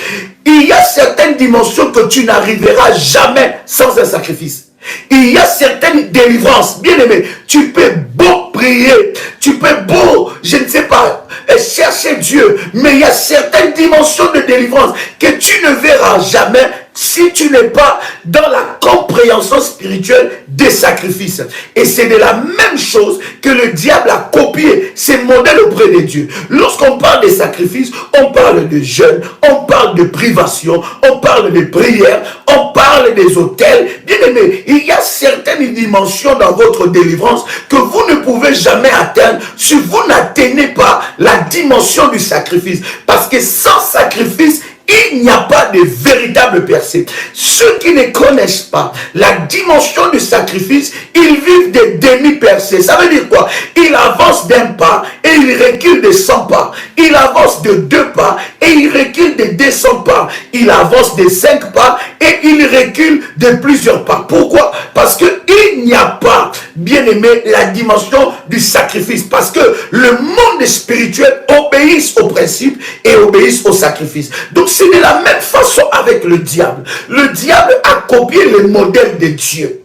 Speaker 2: il y a certaines dimensions que tu n'arriveras jamais sans un sacrifice. Il y a certaines délivrances, bien aimé, tu peux beau prier, tu peux beau, je ne sais pas, chercher Dieu, mais il y a certaines dimensions de délivrance que tu ne verras jamais si tu n'es pas dans la compréhension spirituelle des sacrifices. Et c'est de la même chose que le diable a copié ces modèles auprès de Dieu. Lorsqu'on parle des sacrifices, on parle de jeûne, on parle de privation, on parle de prière, on parle des autels. Bien aimé, il y a certaines dimensions dans votre délivrance que vous ne pouvez jamais atteindre si vous n'atteignez pas la dimension du sacrifice. Parce que sans sacrifice, il n'y a pas de véritable percée. Ceux qui ne connaissent pas la dimension du sacrifice, ils vivent des demi-percées. Ça veut dire quoi? Il avance d'un pas et il recule de 100 pas. Il avance de 2 pas et il recule de 200 pas. Il avance de 5 pas et il recule de plusieurs pas. Pourquoi? Parce qu'il n'y a pas, bien aimé, la dimension du sacrifice. Parce que le monde spirituel obéit au principe et obéit au sacrifice. Donc c'est de la même façon avec le diable. Le diable a copié le modèle de Dieu.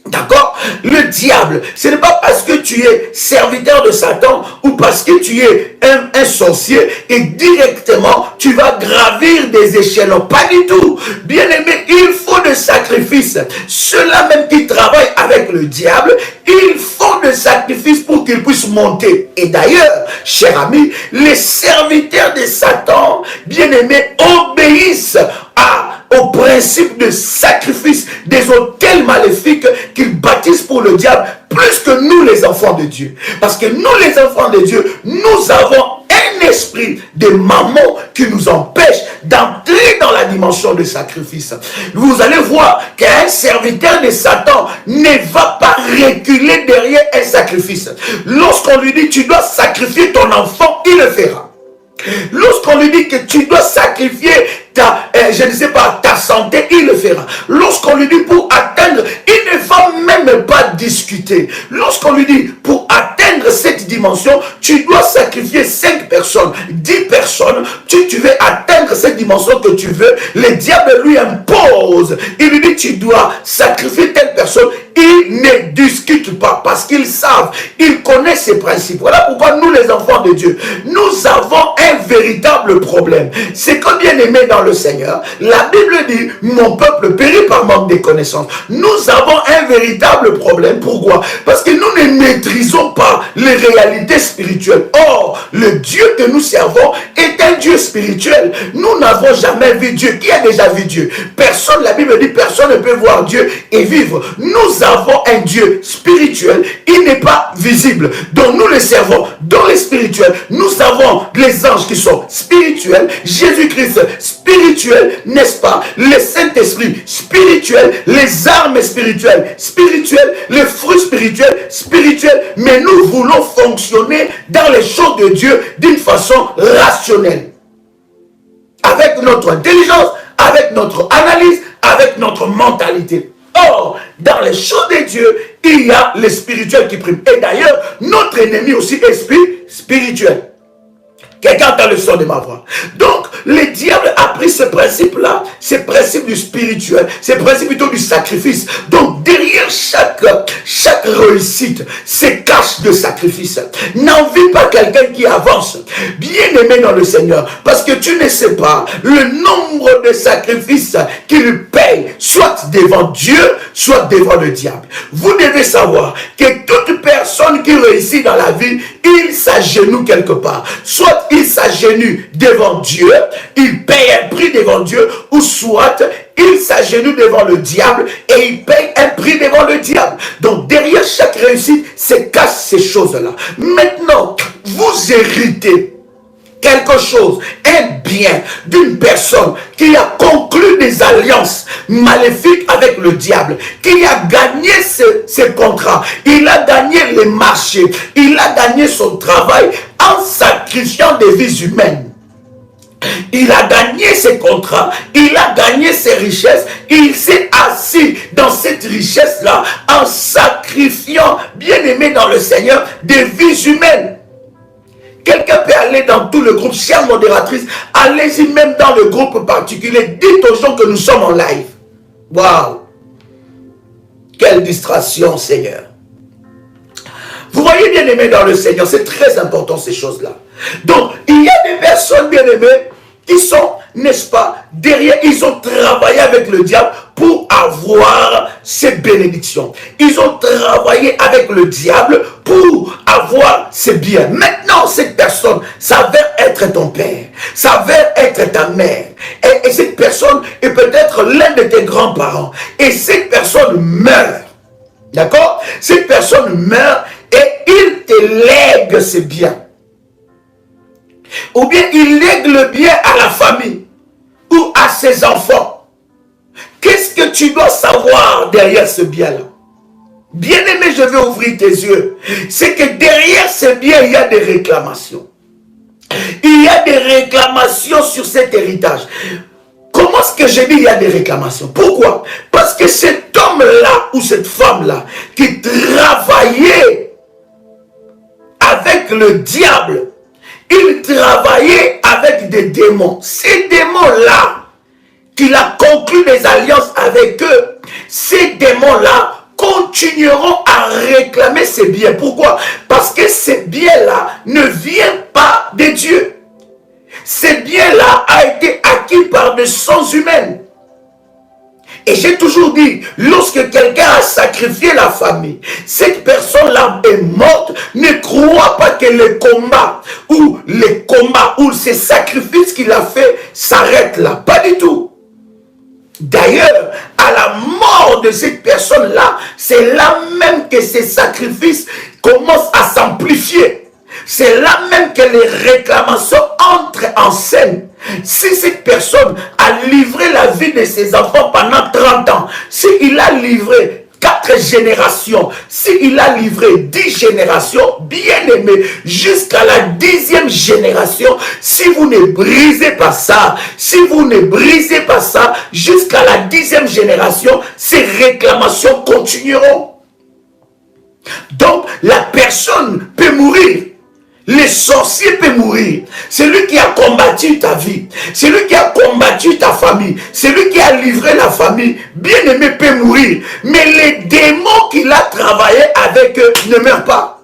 Speaker 2: D'accord? Le diable, ce n'est pas parce que tu es serviteur de Satan ou parce que tu es un sorcier et directement tu vas gravir des échelons. Pas du tout. Bien-aimé, il faut des sacrifices. Ceux-là même qui travaillent avec le diable, il faut des sacrifices pour qu'ils puissent monter. Et d'ailleurs, cher ami, les serviteurs de Satan, bien-aimés, obéissent au principe de sacrifice des autels maléfiques qu'ils bâtissent pour le diable, plus que nous les enfants de Dieu. Parce que nous les enfants de Dieu, nous avons un esprit de mammon qui nous empêche d'entrer dans la dimension de sacrifice. Vous allez voir qu'un serviteur de Satan ne va pas reculer derrière un sacrifice. Lorsqu'on lui dit tu dois sacrifier ton enfant, il le fera. Lorsqu'on lui dit que tu dois sacrifier je ne sais pas, ta santé, il le fera. Lorsqu'on lui dit pour atteindre, il ne va même pas discuter. Lorsqu'on lui dit pour atteindre cette dimension, tu dois sacrifier 5 personnes, 10 personnes, tu veux atteindre cette dimension que tu veux, le diable lui impose. Il lui dit tu dois sacrifier telle personne. Ils ne discutent pas parce qu'ils savent, ils connaissent ces principes. Voilà pourquoi nous les enfants de Dieu, nous avons un véritable problème. C'est que bien aimé dans le Seigneur, la Bible dit, mon peuple périt par manque de connaissances. Nous avons un véritable problème. Pourquoi? Parce que nous ne maîtrisons pas les réalités spirituelles. Or, le Dieu que nous servons est un Dieu spirituel. Nous n'avons jamais vu Dieu. Qui a déjà vu Dieu? Personne, la Bible dit, personne ne peut voir Dieu et vivre. Nous avons un Dieu spirituel, il n'est pas visible. Donc nous le servons dans les spirituels. Nous avons les anges qui sont spirituels, Jésus-Christ spirituel, n'est-ce pas? Le Saint-Esprit spirituel, les armes spirituelles, les fruits spirituels, mais nous voulons fonctionner dans les choses de Dieu d'une façon rationnelle. Avec notre intelligence, avec notre analyse, avec notre mentalité. Or, dans les choses de Dieu, il y a le spirituel qui prime. Et d'ailleurs, notre ennemi aussi est spirituel. Quelqu'un entend le son de ma voix. Donc, le diable a pris ce principe-là, ce principe du spirituel, ce principe plutôt du sacrifice. Donc, derrière chaque réussite, se cache de sacrifice. N'envie pas quelqu'un qui avance, bien aimé dans le Seigneur, parce que tu ne sais pas le nombre de sacrifices qu'il paye, soit devant Dieu, soit devant le diable. Vous devez savoir que toute personne qui réussit dans la vie, il s'agenouille quelque part. Soit il s'agenouille devant Dieu, il paye un prix devant Dieu, ou soit il s'agenouille devant le diable et il paye un prix devant le diable. Donc derrière chaque réussite se cachent ces choses-là. Maintenant, vous héritez quelque chose, un bien d'une personne qui a conclu des alliances maléfiques avec le diable, qui a gagné ce contrat, il a gagné les marchés, il a gagné son travail en sacrifiant des vies humaines. Il a gagné ses contrats, il a gagné ses richesses, il s'est assis dans cette richesse-là en sacrifiant, bien aimé dans le Seigneur, des vies humaines. Quelqu'un peut aller dans tout le groupe, chère modératrice, allez-y même dans le groupe particulier, dites aux gens que nous sommes en live. Waouh! Quelle distraction, Seigneur! Vous voyez, bien aimé dans le Seigneur, c'est très important ces choses-là. Donc, il y a des personnes, bien aimées, qui sont, n'est-ce pas, derrière, ils ont travaillé avec le diable pour avoir ces bénédictions. Ils ont travaillé avec le diable pour avoir ces biens. Maintenant, cette personne s'avère être ton père, s'avère être ta mère. Et cette personne est peut-être l'un de tes grands-parents. Et cette personne meurt. D'accord? Cette personne meurt et il te lègue ses biens. Ou bien il lègue le bien à la famille ou à ses enfants. Qu'est-ce que tu dois savoir derrière ce bien-là? Bien-aimé, je vais ouvrir tes yeux. C'est que derrière ce bien, il y a des réclamations. Il y a des réclamations sur cet héritage. Comment est-ce que je dis il y a des réclamations? Pourquoi? Parce que cet homme-là ou cette femme-là qui travaillait avec le diable, il travaillait avec des démons. Ces démons-là, qu'il a conclu des alliances avec eux, ces démons-là continueront à réclamer ces biens. Pourquoi? Parce que ces biens-là ne viennent pas de Dieu. Ce bien-là a été acquis par des sens humaines. Et j'ai toujours dit, lorsque quelqu'un a sacrifié la famille, cette personne-là est morte, ne crois pas que le combat ou ces sacrifices qu'il a fait s'arrêtent là. Pas du tout. D'ailleurs, à la mort de cette personne-là, c'est là même que ces sacrifices commencent à s'amplifier. C'est là même que les réclamations entrent en scène. Si cette personne a livré la vie de ses enfants pendant 30 ans, s'il a livré 4 générations, s'il a livré 10 générations, bien aimé, jusqu'à la 10e génération, si vous ne brisez pas ça, jusqu'à la 10e génération, ces réclamations continueront. Donc, la personne peut mourir. Le sorcier peut mourir. Celui qui a combattu ta vie, celui qui a combattu ta famille, celui qui a livré la famille, bien aimé, peut mourir. Mais les démons qu'il a travaillé avec eux ne meurent pas.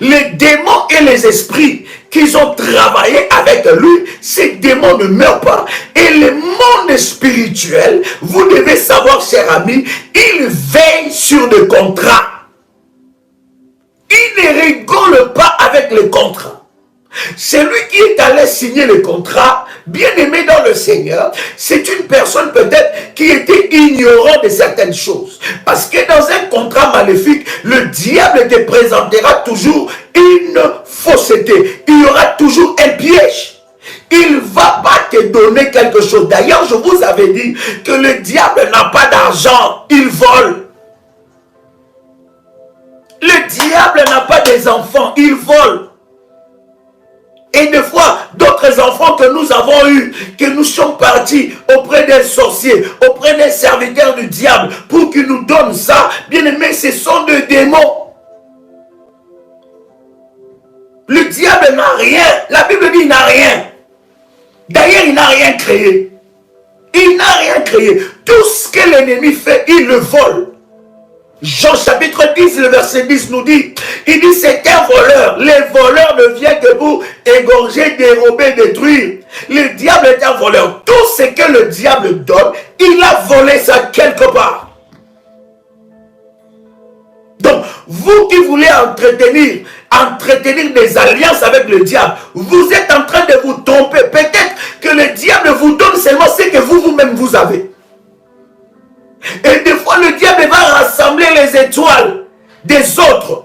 Speaker 2: Les démons et les esprits qu'ils ont travaillé avec lui, ces démons ne meurent pas. Et le monde spirituel, vous devez savoir, cher ami, il veille sur le contrat. Il ne rigole pas avec le contrat. Celui qui est allé signer le contrat, bien aimé dans le Seigneur, c'est une personne peut-être qui était ignorant de certaines choses. Parce que dans un contrat maléfique, le diable te présentera toujours une fausseté. Il y aura toujours un piège. Il ne va pas te donner quelque chose. D'ailleurs, je vous avais dit que le diable n'a pas d'argent, il vole. Le diable n'a pas des enfants, il vole. Et des fois, d'autres enfants que nous avons eus, que nous sommes partis auprès d'un sorcier, auprès d'un serviteur du diable, pour qu'il nous donne ça, bien aimé, ce sont des démons. Le diable n'a rien. La Bible dit qu'il n'a rien. D'ailleurs, il n'a rien créé. Il n'a rien créé. Tout ce que l'ennemi fait, il le vole. Jean chapitre 10, le verset 10 nous dit, il dit c'est un voleur. Les voleurs ne viennent que pour égorger, dérober, détruire. Le diable est un voleur. Tout ce que le diable donne, il a volé ça quelque part. Donc, vous qui voulez entretenir des alliances avec le diable, vous êtes en train de vous tromper. Peut-être que le diable vous donne seulement ce que vous-même vous avez. Et des fois, le diable va rassembler les étoiles des autres.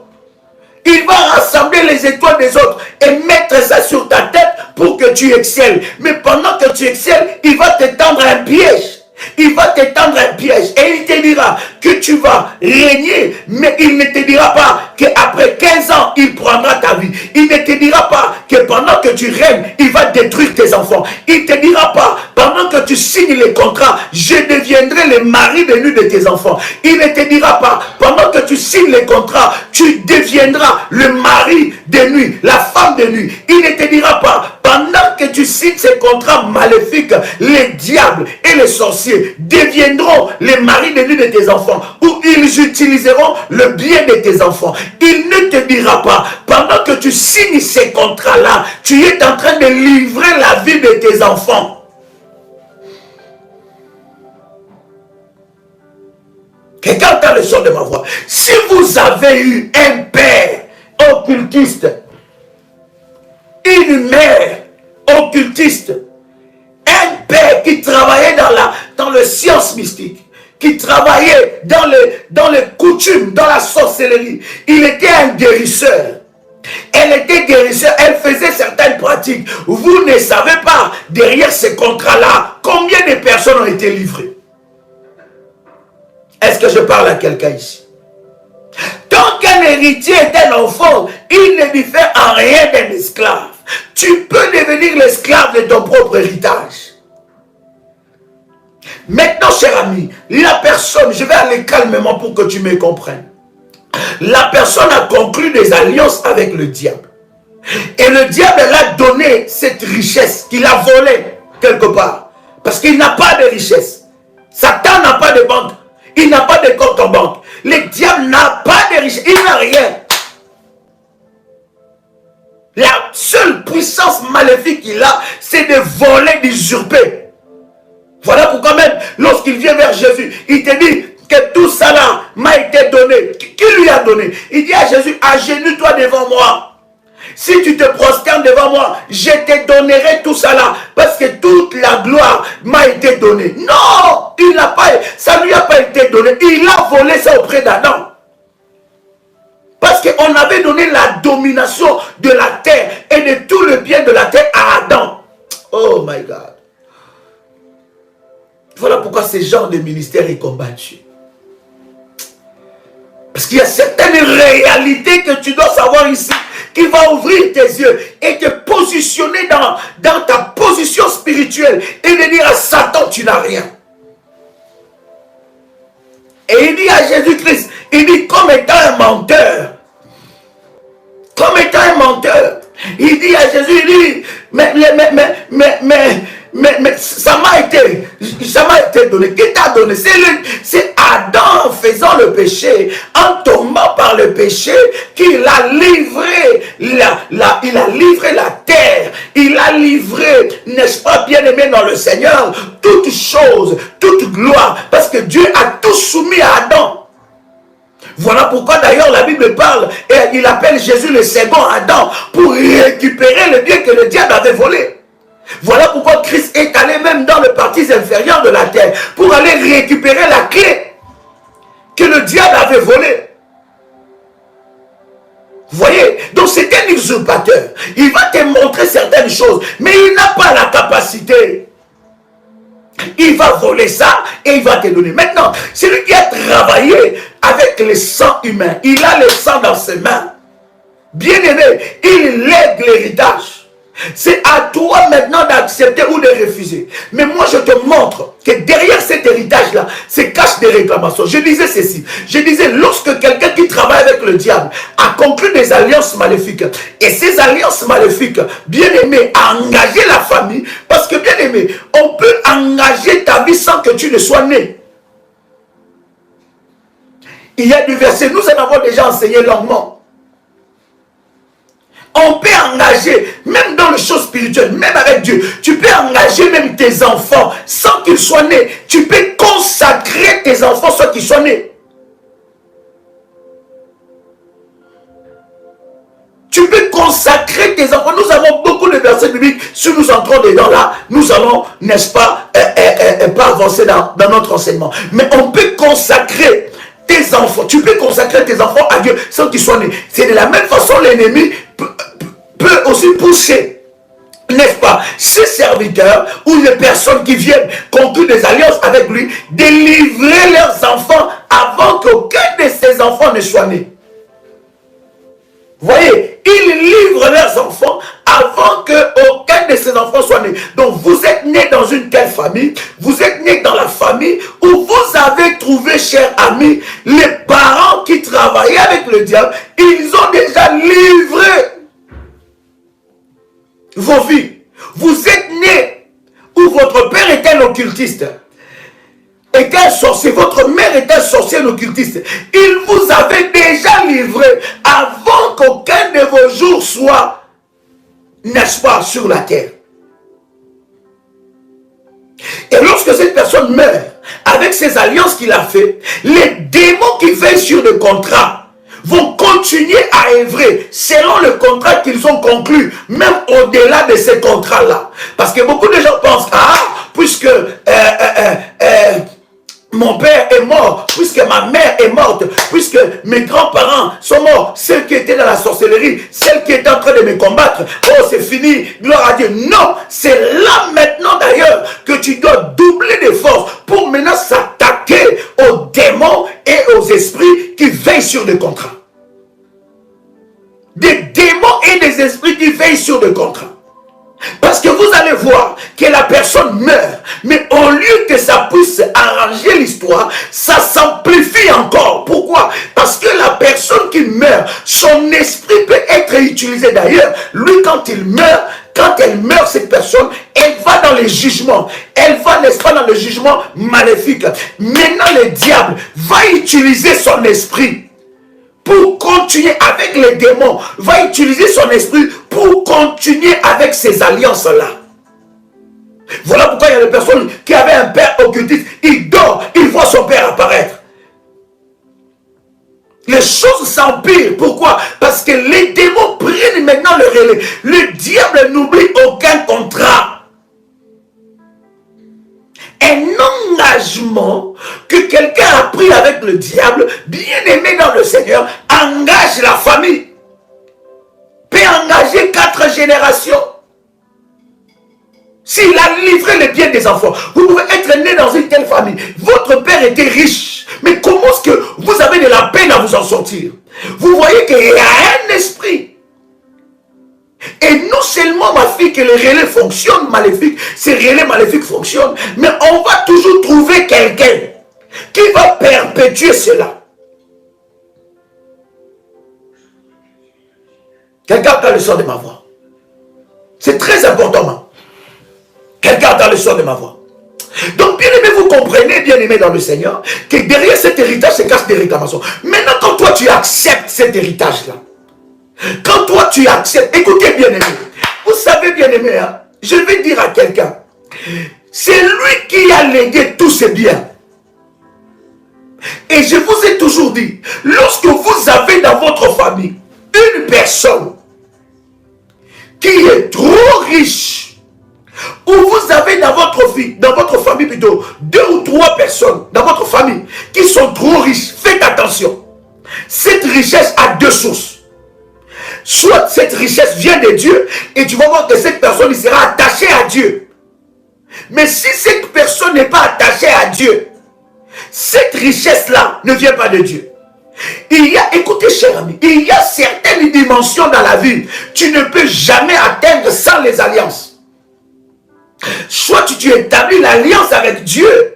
Speaker 2: Il va rassembler les étoiles des autres et mettre ça sur ta tête pour que tu excelles. Mais pendant que tu excelles, il va te tendre un piège. Il va te tendre un piège et il te dira que tu vas régner, mais il ne te dira pas qu'après 15 ans, il prendra ta vie. Il ne te dira pas que pendant que tu règnes, il va détruire tes enfants. Il ne te dira pas, pendant que tu signes les contrats, je deviendrai le mari de nuit de tes enfants. Il ne te dira pas, pendant que tu signes les contrats, tu deviendras le mari de nuit, la femme de nuit. Il ne te dira pas, pendant que tu signes ces contrats maléfiques, les diables et les sorciers deviendront les maris de nuit de tes enfants, ou ils utiliseront le bien de tes enfants. Il ne te dira pas, pendant que tu signes ces contrats-là, tu es en train de livrer la vie de tes enfants. Quelqu'un entend le son de ma voix. Si vous avez eu un père occultiste, une mère occultiste, un père qui travaillait dans les sciences mystiques, qui travaillait dans les coutumes, dans la sorcellerie, il était un guérisseur. Elle était guérisseur, elle faisait certaines pratiques. Vous ne savez pas, derrière ces contrats-là, combien de personnes ont été livrées. Est-ce que je parle à quelqu'un ici? Tant qu'un héritier est un enfant, il ne diffère en rien d'un esclave. Tu peux devenir l'esclave de ton propre héritage. Maintenant, cher ami, la personne, je vais aller calmement pour que tu me comprennes. La personne a conclu des alliances avec le diable. Et le diable a donné cette richesse qu'il a volée quelque part. Parce qu'il n'a pas de richesse. Satan n'a pas de banque. Il n'a pas de compte en banque. Le diable n'a pas de richesse. Il n'a rien. la seule puissance maléfique qu'il a, c'est de voler, d'usurper. Voilà pourquoi même, lorsqu'il vient vers Jésus, il te dit que tout ça là m'a été donné. Qui lui a donné? Il dit à Jésus, agenouille-toi devant moi. Si tu te prosternes devant moi, je te donnerai tout ça là. Parce que toute la gloire m'a été donnée. Non, ça ne lui a pas été donné. Il a volé ça auprès d'Adam. Parce qu'on avait donné la domination de la terre et de tout le bien de la terre à Adam. Oh my God. Voilà pourquoi ce genre de ministère est combattu. Parce qu'il y a certaines réalités que tu dois savoir ici, qui va ouvrir tes yeux et te positionner dans ta position spirituelle et de dire à Satan, tu n'as rien. Et il dit à Jésus-Christ, il dit comme étant un menteur. Comme étant un menteur. Il dit à Jésus, il dit, mais ça m'a été donné. Qui t'a donné? C'est Adam faisant le péché, en tombant par le péché, qu'il a livré il a livré la terre. Il a livré, n'est-ce pas, bien aimé dans le Seigneur, toute chose, toute gloire, parce que Dieu a tout soumis à Adam. Voilà pourquoi d'ailleurs la Bible parle et il appelle Jésus le second Adam pour récupérer le bien que le diable avait volé. Voilà pourquoi Christ est allé même dans les parties inférieures de la terre pour aller récupérer la clé que le diable avait volée. Vous voyez? Donc c'est un usurpateur. Il va te montrer certaines choses, mais il n'a pas la capacité. Il va voler ça et il va te donner. Maintenant, celui qui a travaillé avec le sang humain, il a le sang dans ses mains. Bien aimé, il lègue l'héritage. C'est à toi maintenant d'accepter ou de refuser. Mais moi je te montre que derrière cet héritage-là, se cachent des réclamations. Je disais ceci. Je disais, lorsque quelqu'un qui travaille avec le diable a conclu des alliances maléfiques, et ces alliances maléfiques, bien aimé, a engagé la famille, parce que bien aimé, on peut engager ta vie sans que tu ne sois né. Il y a du verset, nous en avons déjà enseigné longuement. On peut engager, même dans les choses spirituelles, même avec Dieu, tu peux engager même tes enfants sans qu'ils soient nés. Tu peux consacrer tes enfants sans qu'ils soient nés. Tu peux consacrer tes enfants. Nous avons beaucoup de versets bibliques. Si nous entrons dedans là, nous allons, n'est-ce pas, pas avancer dans notre enseignement. Mais on peut consacrer tes enfants. Tu peux consacrer tes enfants à Dieu sans qu'ils soient nés. C'est de la même façon l'ennemi peut aussi pousser, n'est-ce pas, ses serviteurs ou les personnes qui viennent conclure des alliances avec lui, de livrer leurs enfants avant qu'aucun de ces enfants ne soit né. Vous voyez, ils livrent leurs enfants avant qu'aucun de ces enfants soit né. Donc vous êtes né dans une telle famille, vous êtes né dans la famille où vous avez trouvé, chers amis, les parents qui travaillaient avec le diable, ils ont déjà livré vos vies. Vous êtes né où votre père était un occultiste, était un sorcier, votre mère était un sorcier, un occultiste. Il vous avait déjà livré avant qu'aucun de vos jours soit, n'est-ce pas, sur la terre. Et lorsque cette personne meurt, avec ces alliances qu'il a fait, les démons qui veillent sur le contrat vont continuer à œuvrer selon le contrat qu'ils ont conclu, même au-delà de ces contrats-là. Parce que beaucoup de gens pensent, puisque mon père est mort, puisque ma mère est morte, puisque mes grands-parents sont morts, celles qui étaient dans la sorcellerie, celles qui étaient en train de me combattre, oh c'est fini, gloire à Dieu. Non, c'est là maintenant d'ailleurs que tu dois doubler d'efforts pour maintenant s'attaquer aux démons et aux esprits qui veillent sur le contrat. Des démons et des esprits qui veillent sur le contrat. Parce que vous allez voir que la personne meurt, mais au lieu que ça puisse arranger l'histoire, ça s'amplifie encore. Pourquoi? Parce que la personne qui meurt, son esprit peut être utilisé d'ailleurs. Lui, quand il meurt, quand elle meurt, cette personne, elle va dans les jugements. Elle va, n'est-ce pas, dans le jugement maléfique. Maintenant, le diable va utiliser son esprit pour continuer avec les démons, va utiliser son esprit pour continuer continuer avec ces alliances-là. Voilà pourquoi il y a des personnes qui avaient un père occultiste. Il dort, il voit son père apparaître. Les choses s'empirent. Pourquoi? Parce que les démons prennent maintenant le relais. Le diable n'oublie aucun contrat. Un engagement que quelqu'un a pris avec le diable, bien aimé dans le Seigneur, engage la famille. Peut engager 4 générations. S'il a livré les biens des enfants, vous pouvez être né dans une telle famille. Votre père était riche. Mais comment est-ce que vous avez de la peine à vous en sortir? Vous voyez qu'il y a un esprit. Et non seulement, ma fille, que les relais fonctionnent maléfiques, ces relais maléfiques fonctionnent, mais on va toujours trouver quelqu'un qui va perpétuer cela. Quelqu'un a le son de ma voix. C'est très important. Quelqu'un a le son de ma voix. Donc, bien aimé, vous comprenez, bien aimé dans le Seigneur, que derrière cet héritage se cache des réclamations. Maintenant, quand toi tu acceptes cet héritage-là, quand toi tu acceptes, écoutez bien aimé, vous savez bien aimé, hein, je vais dire à quelqu'un, c'est lui qui a légué tous ses biens. Et je vous ai toujours dit, lorsque vous avez dans votre famille une personne qui est trop riche, ou vous avez dans votre famille plutôt 2 ou 3 personnes dans votre famille qui sont trop riches, faites attention. Cette richesse a 2 sources. Soit cette richesse vient de Dieu et tu vas voir que cette personne il sera attachée à Dieu. Mais si cette personne n'est pas attachée à Dieu, cette richesse-là ne vient pas de Dieu. Il y a, écoutez cher ami, il y a certaines dimensions dans la vie, tu ne peux jamais atteindre sans les alliances. Soit tu établis l'alliance avec Dieu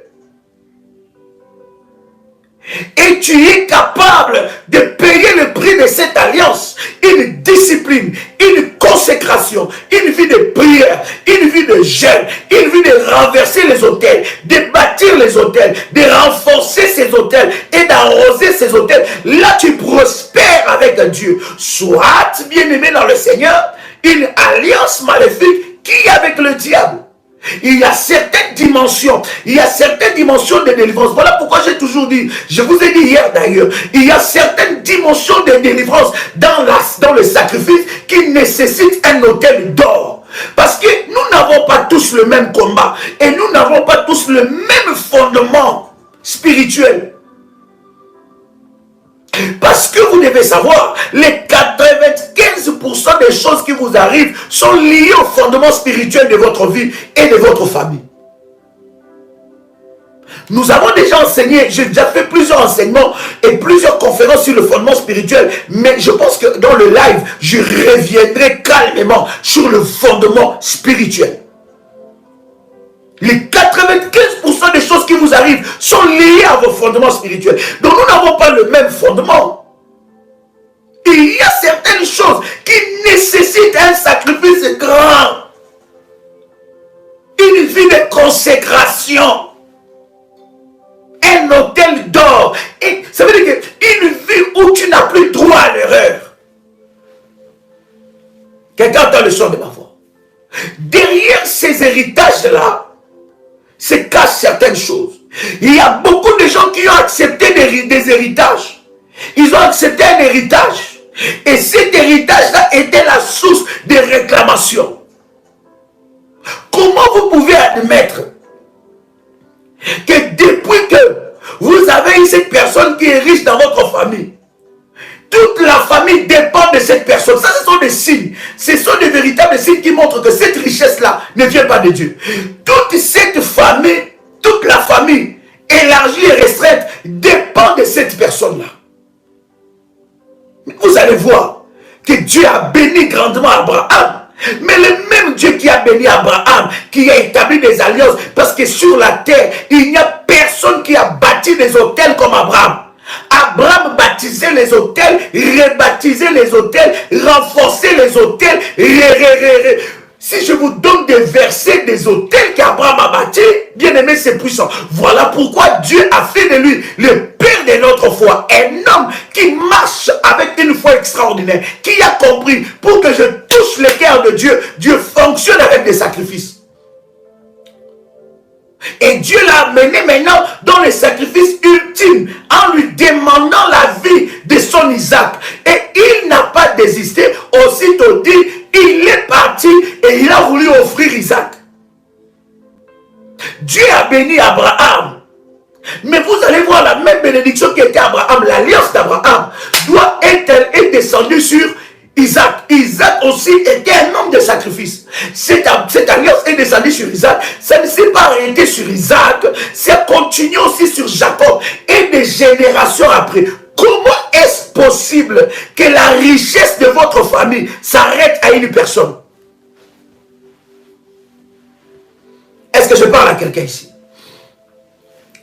Speaker 2: et tu es capable de payer le prix de cette alliance, une discipline, une consécration, une vie de prière, une vie de jeûne, une vie de renverser les autels, de bâtir les autels, de renforcer ces autels et d'arroser ces autels. Là tu prospères avec Dieu. Soit, bien aimé dans le Seigneur, une alliance maléfique qui est avec le diable. Il y a certaines dimensions, de délivrance. Voilà pourquoi j'ai toujours dit, je vous ai dit hier d'ailleurs, il y a certaines dimensions de délivrance dans le sacrifice qui nécessitent un autel d'or. Parce que nous n'avons pas tous le même combat et nous n'avons pas tous le même fondement spirituel. Parce que vous devez savoir, les 95% des choses qui vous arrivent sont liées au fondement spirituel de votre vie et de votre famille. Nous avons déjà enseigné, j'ai déjà fait plusieurs enseignements et plusieurs conférences sur le fondement spirituel, mais je pense que dans le live, je reviendrai calmement sur le fondement spirituel. Les 95% des choses qui vous arrivent sont liées à vos fondements spirituels. Donc nous n'avons pas le même fondement. Il y a certaines choses qui nécessitent un sacrifice grand. Une vie de consécration. Un autel d'or. Et ça veut dire qu'une vie où tu n'as plus droit à l'erreur. Quelqu'un entend le son de ma voix. Derrière ces héritages-là, se cachent certaines choses. Il y a beaucoup de gens qui ont accepté des héritages. Ils ont accepté un héritage. Et cet héritage-là était la source des réclamations. Comment vous pouvez admettre que depuis que vous avez cette personne qui est riche dans votre famille, toute la famille dépend de cette personne? Ça, ce sont des signes. Ce sont des véritables signes qui montrent que cette richesse-là ne vient pas de Dieu. Toute cette famille, toute la famille élargie et restreinte dépend de cette personne-là. Vous allez voir que Dieu a béni grandement Abraham. Mais le même Dieu qui a béni Abraham, qui a établi des alliances, parce que sur la terre, il n'y a personne qui a bâti des autels comme Abraham. Abraham baptisait les autels, rebaptisait les autels, renforçait les autels, Si je vous donne des versets des autels qu'Abraham a bâtis, bien aimé, c'est puissant. Voilà pourquoi Dieu a fait de lui le père de notre foi. Un homme qui marche avec une foi extraordinaire, qui a compris, pour que je touche le cœur manière de Dieu, Dieu fonctionne avec des sacrifices. Et Dieu l'a amené maintenant dans les sacrifices ultimes en lui demandant la vie de son Isaac. Et il n'a pas désisté, aussitôt dit, il est parti et il a voulu offrir Isaac. Dieu a béni Abraham. Mais vous allez voir la même bénédiction qui était Abraham, l'alliance d'Abraham doit être descendue sur Isaac. Isaac aussi était un homme de sacrifice. Cette alliance est descendue sur Isaac. Ça ne s'est pas arrêté sur Isaac, ça continue aussi sur Jacob et des générations après. Comment est-ce possible que la richesse de votre famille s'arrête à une personne? Est-ce que je parle à quelqu'un ici?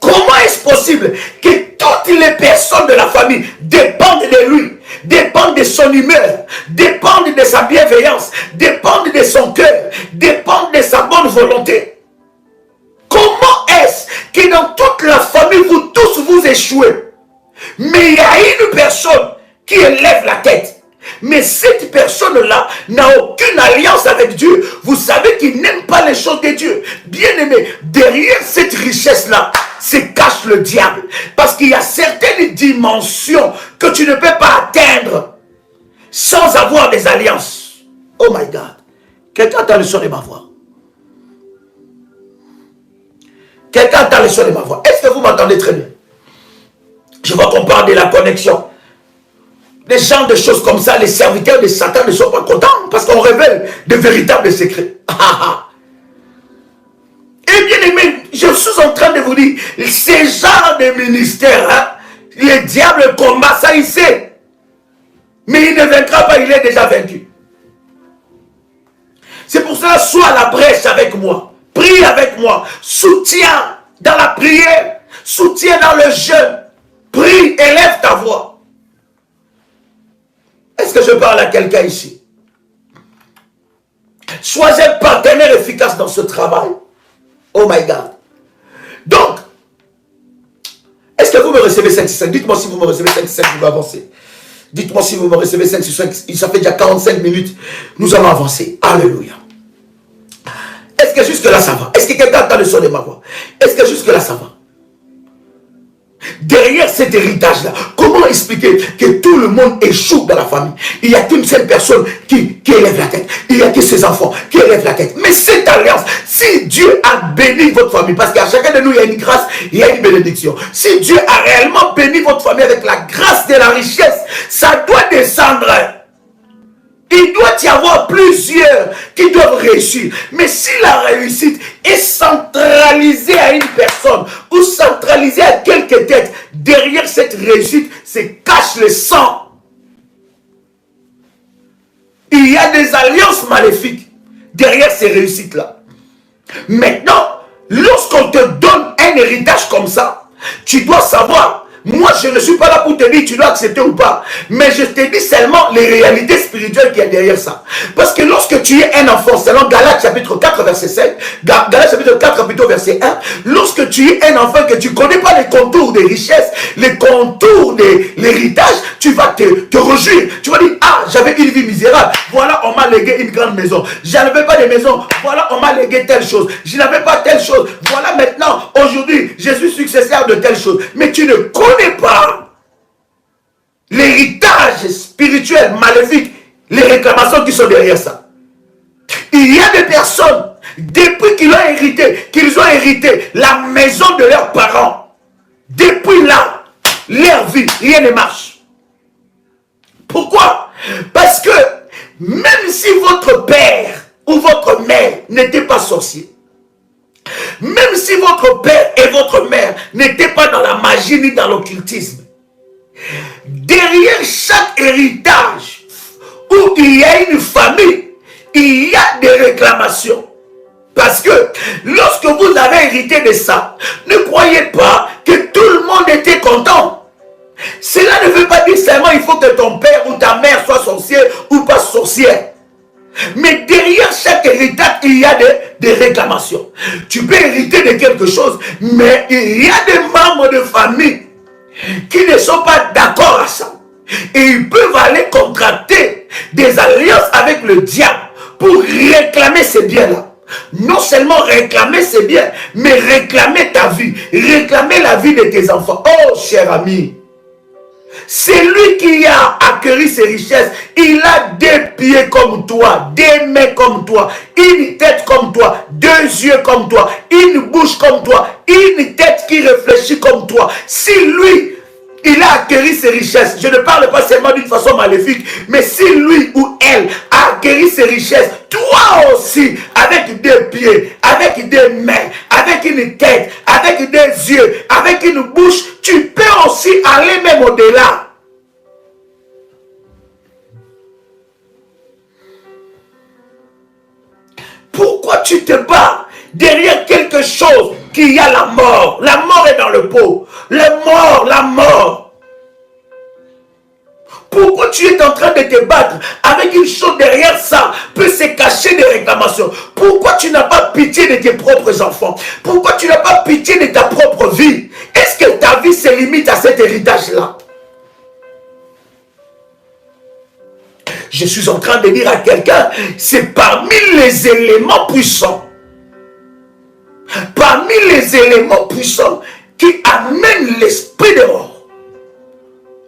Speaker 2: Comment est-ce possible que toutes les personnes de la famille dépendent de lui, dépendent de son humeur, dépendent de sa bienveillance, dépendent de son cœur, dépendent de sa bonne volonté? Comment est-ce que dans toute la famille, vous tous vous échouez? Mais il y a une personne qui élève la tête. Mais cette personne-là n'a aucune alliance avec Dieu. Vous savez qu'il n'aime pas les choses de Dieu. Bien aimé, derrière cette richesse-là, se cache le diable. Parce qu'il y a certaines dimensions que tu ne peux pas atteindre sans avoir des alliances. Oh my God. Quelqu'un entend le son de ma voix? Quelqu'un entend le son de ma voix? Est-ce que vous m'entendez très bien? Je vois qu'on parle de la connexion. Les gens de choses comme ça, les serviteurs de Satan ne sont pas contents parce qu'on révèle de véritables secrets. Et bien aimé, je suis en train de vous dire, ces genres de ministères, hein, le diable combat, ça il sait. Mais il ne vaincra pas, il est déjà vaincu. C'est pour ça, sois à la brèche avec moi. Prie avec moi. Soutiens dans la prière. Soutiens dans le jeûne. Prie, élève ta voix. Est-ce que je parle à quelqu'un ici? Sois un partenaire efficace dans ce travail. Oh my God. Donc, est-ce que vous me recevez 5-6-5? Dites-moi si vous me recevez 5-6-5, vous avancer. Dites-moi si vous me recevez 5-6-5. Ça fait déjà 45 minutes. Nous allons avancer. Alléluia. Est-ce que jusque-là ça va? Est-ce que quelqu'un entend le son de ma voix? Est-ce que jusque-là ça va? Derrière cet héritage-là, comment expliquer que tout le monde échoue dans la famille? Il n'y a qu'une seule personne qui élève la tête. Il n'y a que ses enfants qui élèvent la tête. Mais cette alliance, si Dieu a béni votre famille, parce qu'à chacun de nous, il y a une grâce, il y a une bénédiction. Si Dieu a réellement béni votre famille avec la grâce de la richesse, ça doit descendre. Il doit y avoir plusieurs qui doivent réussir. Mais si la réussite est centralisée à une personne ou centralisée à quelques têtes, derrière cette réussite se cache le sang. Il y a des alliances maléfiques derrière ces réussites-là. Maintenant, lorsqu'on te donne un héritage comme ça, tu dois savoir. Moi, je ne suis pas là pour te dire tu dois accepter ou pas. Mais je te dis seulement les réalités spirituelles qu'il y a derrière ça. Parce que lorsque tu es un enfant, selon Galates chapitre 4 verset 7, Galates chapitre 4 plutôt verset 1, lorsque tu es un enfant que tu ne connais pas les contours des richesses, les contours de l'héritage, tu vas te réjouir. Tu vas dire, ah, j'avais une vie misérable. Voilà, on m'a légué une grande maison. Je n'avais pas de maison. Voilà, on m'a légué telle chose. Je n'avais pas telle chose. Voilà, maintenant, aujourd'hui, je suis successeur de telle chose. Mais tu ne connais pas l'héritage spirituel maléfique, les réclamations qui sont derrière ça. Il y a des personnes, depuis qu'ils ont hérité la maison de leurs parents, depuis là, leur vie, rien ne marche. Pourquoi? Parce que même si votre père ou votre mère n'était pas sorcier, même si votre père et votre mère n'étaient pas dans la magie ni dans l'occultisme, derrière chaque héritage où il y a une famille, il y a des réclamations. Parce que lorsque vous avez hérité de ça, ne croyez pas que tout le monde était content. Cela ne veut pas dire seulement il faut que ton père ou ta mère soit sorcier ou pas sorcière. Mais derrière chaque héritage, il y a des réclamations. Tu peux hériter de quelque chose, mais il y a des membres de famille qui ne sont pas d'accord à ça. Et ils peuvent aller contracter des alliances avec le diable pour réclamer ces biens-là. Non seulement réclamer ces biens, mais réclamer ta vie, réclamer la vie de tes enfants. Oh, cher ami, c'est lui qui a acquis ses richesses. Il a des pieds comme toi, des mains comme toi, une tête comme toi, deux yeux comme toi, une bouche comme toi, une tête qui réfléchit comme toi. Si lui, il a acquis ses richesses, je ne parle pas seulement d'une façon maléfique, mais si lui ou elle a acquis ses richesses, toi aussi, avec des pieds, avec des mains, avec une tête, avec des yeux, avec une bouche, tu peux aussi aller même au-delà. Pourquoi tu te bats derrière quelque chose qui a la mort? La mort est dans le pot. La mort. Pourquoi tu es en train de te battre avec une chose derrière ça peut se cacher des réclamations? Pourquoi tu n'as pas pitié de tes propres enfants? Pourquoi tu n'as pas pitié de ta propre vie? Est-ce que ta vie se limite à cet héritage-là? Je suis en train de dire à quelqu'un, c'est parmi les éléments puissants. Parmi les éléments puissants qui amènent l'esprit dehors.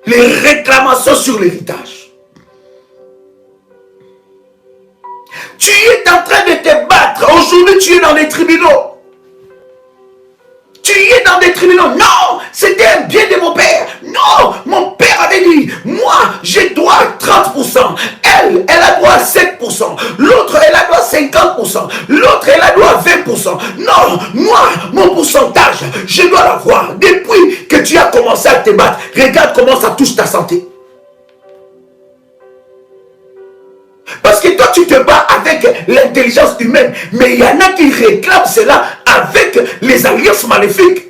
Speaker 2: Les réclamations sur l'héritage. Tu es en train de te battre. Aujourd'hui, tu es dans les tribunaux. Tu es dans des tribunaux. Non, c'était un bien de mon père. Non, mon père avait dit, moi, je dois 30%. Elle a droit à 7%. L'autre, elle a droit à 50%. L'autre, elle a droit à 20%. Non, moi, mon pourcentage, je dois l'avoir. Depuis que tu as commencé à te battre, regarde comment ça touche ta santé. Parce que toi, tu te bats avec l'intelligence humaine. Mais il y en a qui réclament cela avec les alliances maléfiques.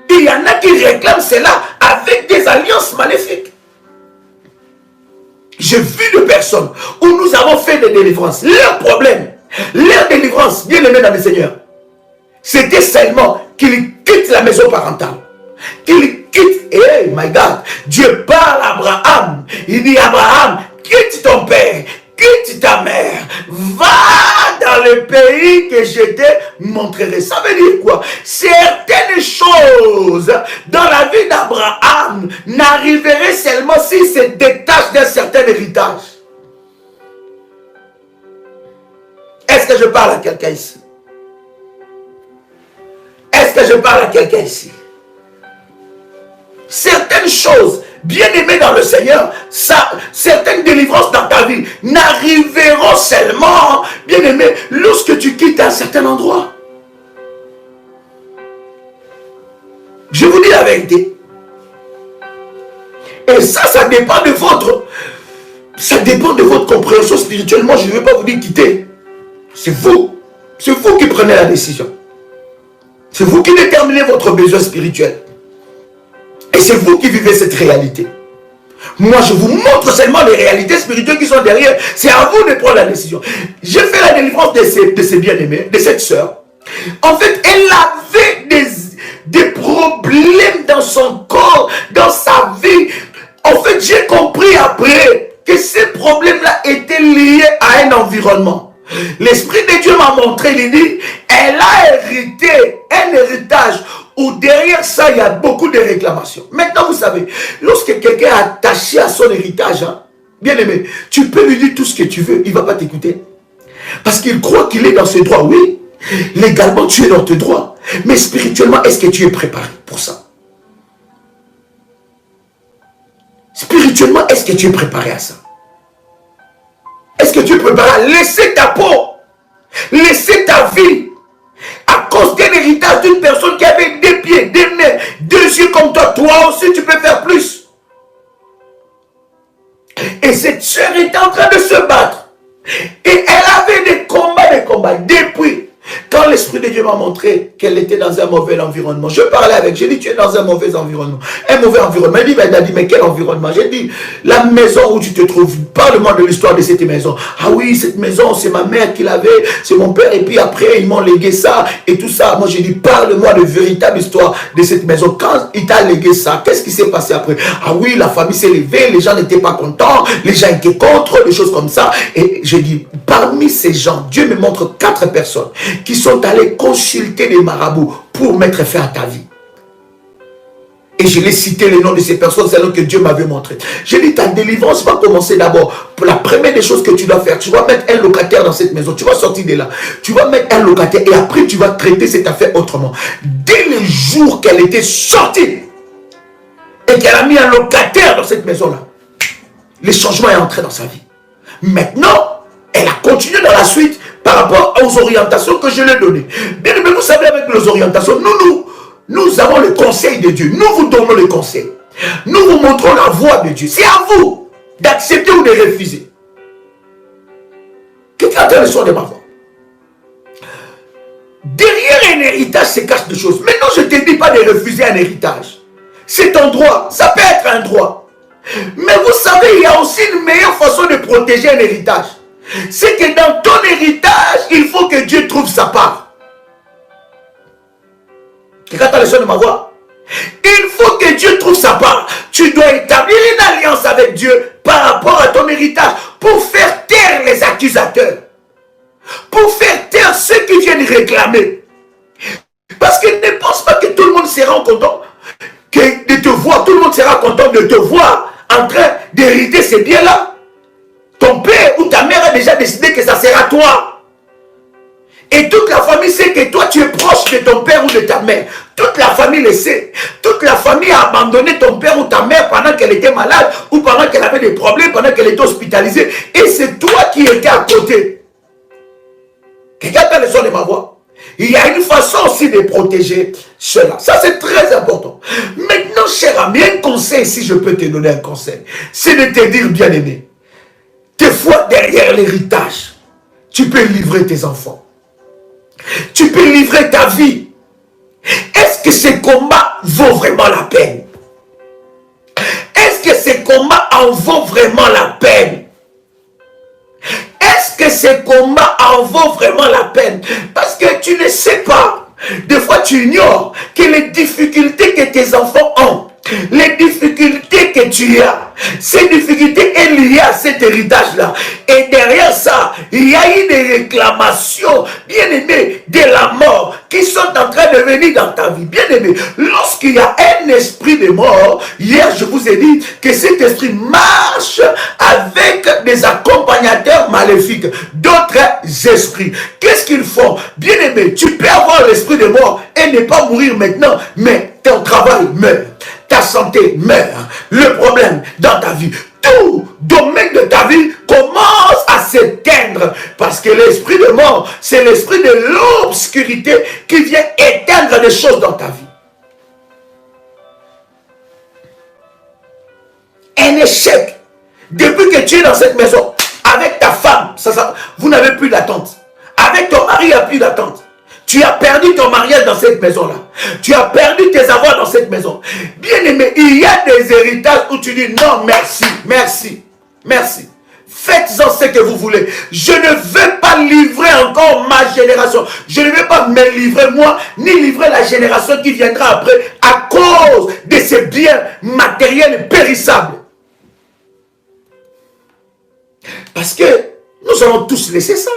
Speaker 2: Il y en a qui réclament cela avec des alliances maléfiques. J'ai vu des personnes où nous avons fait des délivrances. Leur problème, leur délivrance, bien aimé dans le Seigneur, c'était seulement qu'ils quittent la maison parentale. Qu'ils quittent, hey my God, Dieu parle à Abraham. Il dit, Abraham, quitte ton père, quitte ta mère, va dans le pays que je te montrerai. Ça veut dire quoi? Certaines choses dans la vie d'Abraham n'arriveraient seulement s'il se détache d'un certain héritage. Est-ce que je parle à quelqu'un ici? Est-ce que je parle à quelqu'un ici? Certaines choses, bien aimées dans le Seigneur, certaines délivrances dans ta vie n'arriveront seulement, bien aimé, lorsque tu quittes un certain endroit. Je vous dis la vérité. Et ça dépend de votre... Ça dépend de votre compréhension spirituelle. Moi, je ne vais pas vous dire quitter. C'est vous. C'est vous qui prenez la décision. C'est vous qui déterminez votre besoin spirituel. Et c'est vous qui vivez cette réalité. Moi, je vous montre seulement les réalités spirituelles qui sont derrière. C'est à vous de prendre la décision. J'ai fait la délivrance de ces bien-aimés, de cette sœur. En fait, elle avait des problèmes dans son corps, dans sa vie. En fait, j'ai compris après que ces problèmes-là étaient liés à un environnement. L'Esprit de Dieu m'a montré, il dit, elle a hérité un héritage où derrière ça, il y a beaucoup de réclamations. Maintenant, vous savez, lorsque quelqu'un est attaché à son héritage, hein, bien aimé, tu peux lui dire tout ce que tu veux, il ne va pas t'écouter. Parce qu'il croit qu'il est dans ses droits, oui. Légalement, tu es dans tes droits. Mais spirituellement, est-ce que tu es préparé pour ça? Spirituellement, est-ce que tu es préparé à ça? Est-ce que tu es préparé à laisser ta peau, laisser ta vie, à cause d'un héritage d'une personne qui avait des pieds, des mains, deux yeux comme toi? Toi aussi, tu peux faire plus. Et cette sœur était en train de se battre. Et elle avait des combats depuis. quand l'Esprit de Dieu m'a montré qu'elle était dans un mauvais environnement, je parlais avec, j'ai dit, tu es dans un mauvais environnement. Un mauvais environnement. Elle a dit, mais quel environnement? J'ai dit, la maison où tu te trouves, parle-moi de l'histoire de cette maison. Ah oui, cette maison, c'est ma mère qui l'avait, c'est mon père, et puis après, ils m'ont légué ça, et tout ça. Moi, j'ai dit, parle-moi de véritable histoire de cette maison. Quand il t'a légué ça, qu'est-ce qui s'est passé après? Ah oui, la famille s'est levée, les gens n'étaient pas contents, les gens étaient contre, des choses comme ça. Et j'ai dit, parmi ces gens, Dieu me montre 4 personnes qui sont allées consulter les marabouts pour mettre fin à ta vie. Et je l'ai cité les noms de ces personnes, c'est là que Dieu m'avait montré. J'ai dit, ta délivrance va commencer d'abord. La première des choses que tu dois faire, tu vas mettre un locataire dans cette maison. Tu vas sortir de là. Tu vas mettre un locataire et après tu vas traiter cette affaire autrement. Dès le jour qu'elle était sortie et qu'elle a mis un locataire dans cette maison-là, le changement est entré dans sa vie. Maintenant, elle a continué dans la suite par rapport aux orientations que je lui ai données. Bien, mais vous savez, avec les orientations, nous avons le conseil de Dieu. Nous vous donnons le conseil. Nous vous montrons la voie de Dieu. C'est à vous d'accepter ou de refuser. Quelqu'un a le son de ma voix. Derrière un héritage se cachent des choses. Maintenant, je ne te dis pas de refuser un héritage. C'est ton droit. Ça peut être un droit. Mais vous savez, il y a aussi une meilleure façon de protéger un héritage. C'est que dans ton héritage, il faut que Dieu trouve sa part. Quelqu'un a le son de ma voix? Il faut que Dieu trouve sa part. Tu dois établir une alliance avec Dieu par rapport à ton héritage pour faire taire les accusateurs. Pour faire taire ceux qui viennent réclamer. Parce que ne pense pas que tout le monde sera content de te voir. Tout le monde sera content de te voir en train d'hériter ces biens-là. Ton père ou ta mère a déjà décidé que ça sera toi. Et toute la famille sait que toi tu es proche de ton père ou de ta mère. Toute la famille le sait. Toute la famille a abandonné ton père ou ta mère pendant qu'elle était malade ou pendant qu'elle avait des problèmes, pendant qu'elle était hospitalisée. Et c'est toi qui étais à côté. Quelqu'un a le son de ma voix? Il y a une façon aussi de protéger cela. Ça, c'est très important. Maintenant, cher ami, un conseil, si je peux te donner un conseil, c'est de te dire, bien aimé, des fois, derrière l'héritage, tu peux livrer tes enfants. Tu peux livrer ta vie. Est-ce que ce combat vaut vraiment la peine? Est-ce que ce combat en vaut vraiment la peine? Est-ce que ce combat en vaut vraiment la peine? Parce que tu ne sais pas. Des fois, tu ignores que les difficultés que tes enfants ont, les difficultés que tu as, ces difficultés sont liées à cet héritage-là. Et derrière ça, il y a eu des réclamations, bien aimées, de la mort, qui sont en train de venir dans ta vie. Bien aimé, lorsqu'il y a un esprit de mort, hier je vous ai dit que cet esprit marche avec des accompagnateurs maléfiques, d'autres esprits. Qu'est-ce qu'ils font? Bien aimé, tu peux avoir l'esprit de mort et ne pas mourir maintenant, mais ton travail meurt. Ta santé meurt. Le problème dans ta vie, tout domaine de ta vie commence à s'éteindre. Parce que l'esprit de mort, c'est l'esprit de l'obscurité qui vient éteindre des choses dans ta vie. Un échec. Depuis que tu es dans cette maison, avec ta femme, vous n'avez plus d'attente. Avec ton mari, il n'y a plus d'attente. Tu as perdu ton mariage dans cette maison-là. Tu as perdu tes avoirs dans cette maison. Bien aimé, il y a des héritages où tu dis non, merci, merci, merci. Faites-en ce que vous voulez. Je ne veux pas livrer encore ma génération. Je ne veux pas me livrer moi, ni livrer la génération qui viendra après à cause de ces biens matériels périssables. Parce que nous allons tous laisser ça.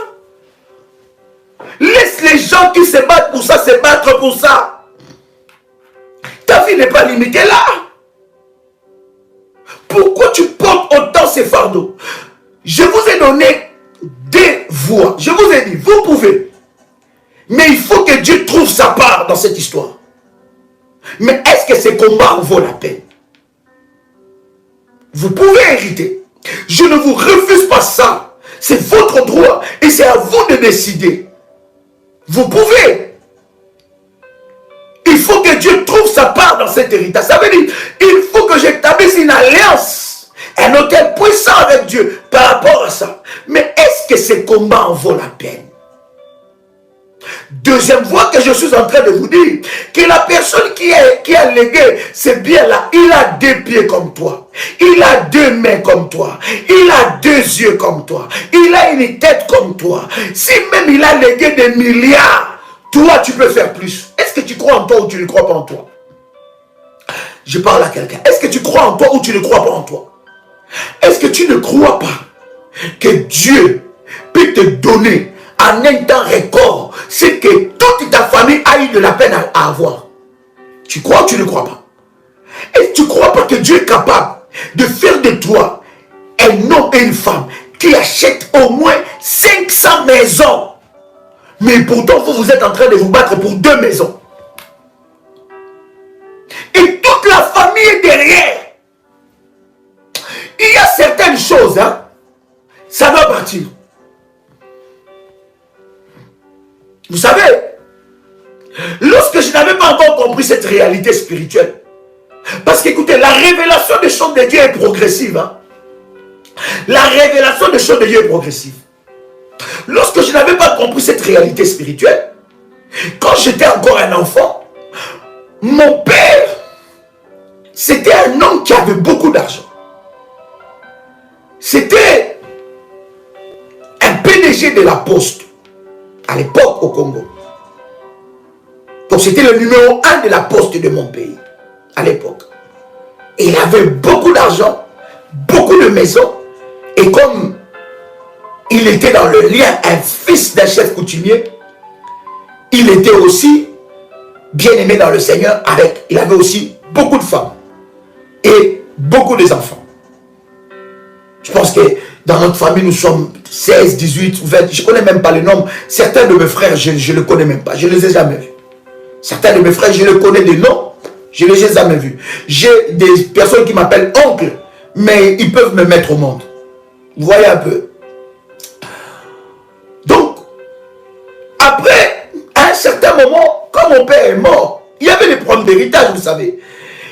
Speaker 2: Laisse les gens qui se battent pour ça se battre pour ça. Ta vie n'est pas limitée là. Pourquoi tu portes autant ces fardeaux? Je vous ai donné des voies. Je vous ai dit, vous pouvez. Mais il faut que Dieu trouve sa part dans cette histoire. Mais est-ce que ce combat en vaut la peine? Vous pouvez hériter. Je ne vous refuse pas ça. C'est votre droit et c'est à vous de décider. Vous pouvez. Il faut que Dieu trouve sa part dans cet héritage. Ça veut dire, il faut que j'établisse une alliance, un hôtel puissant avec Dieu par rapport à ça. Mais est-ce que ce combat en vaut la peine? Deuxième fois que je suis en train de vous dire que la personne qui a légué ces biens-là, il a 2 pieds comme toi, il a 2 mains comme toi, il a 2 yeux comme toi, il a une tête comme toi. Si même il a légué des milliards, toi tu peux faire plus. Est-ce que tu crois en toi ou tu ne crois pas en toi? Je parle à quelqu'un. Est-ce que tu crois en toi ou tu ne crois pas en toi? Est-ce que tu ne crois pas que Dieu peut te donner en un temps record ce que toute ta famille a eu de la peine à avoir? Tu crois ou tu ne crois pas? Et tu ne crois pas que Dieu est capable de faire de toi un homme et une femme qui achètent au moins 500 maisons, mais pourtant vous êtes en train de vous battre pour 2 maisons et toute la famille est derrière? Il y a certaines choses, hein, ça va partir. Vous savez, lorsque je n'avais pas encore compris cette réalité spirituelle, parce qu'écoutez, la révélation des choses de Dieu est progressive. Hein? La révélation des choses de Dieu est progressive. Lorsque je n'avais pas compris cette réalité spirituelle, quand j'étais encore un enfant, mon père, c'était un homme qui avait beaucoup d'argent. C'était un PDG de la Poste à l'époque au Congo. Donc c'était le numéro 1 de la Poste de mon pays à l'époque. Et il avait beaucoup d'argent, beaucoup de maisons. Et comme il était dans le lien, un fils d'un chef coutumier, il était aussi bien aimé dans le Seigneur. Il avait aussi beaucoup de femmes et beaucoup d'enfants. Je pense que dans notre famille, nous sommes 16, 18, 20, je ne connais même pas les nombres. Certains de mes frères, je ne les connais même pas, je ne les ai jamais vus. Certains de mes frères, je les connais des noms, je ne les ai jamais vus. J'ai des personnes qui m'appellent oncle, mais ils peuvent me mettre au monde. Vous voyez un peu. Donc, après, à un certain moment, quand mon père est mort, il y avait des problèmes d'héritage, vous savez.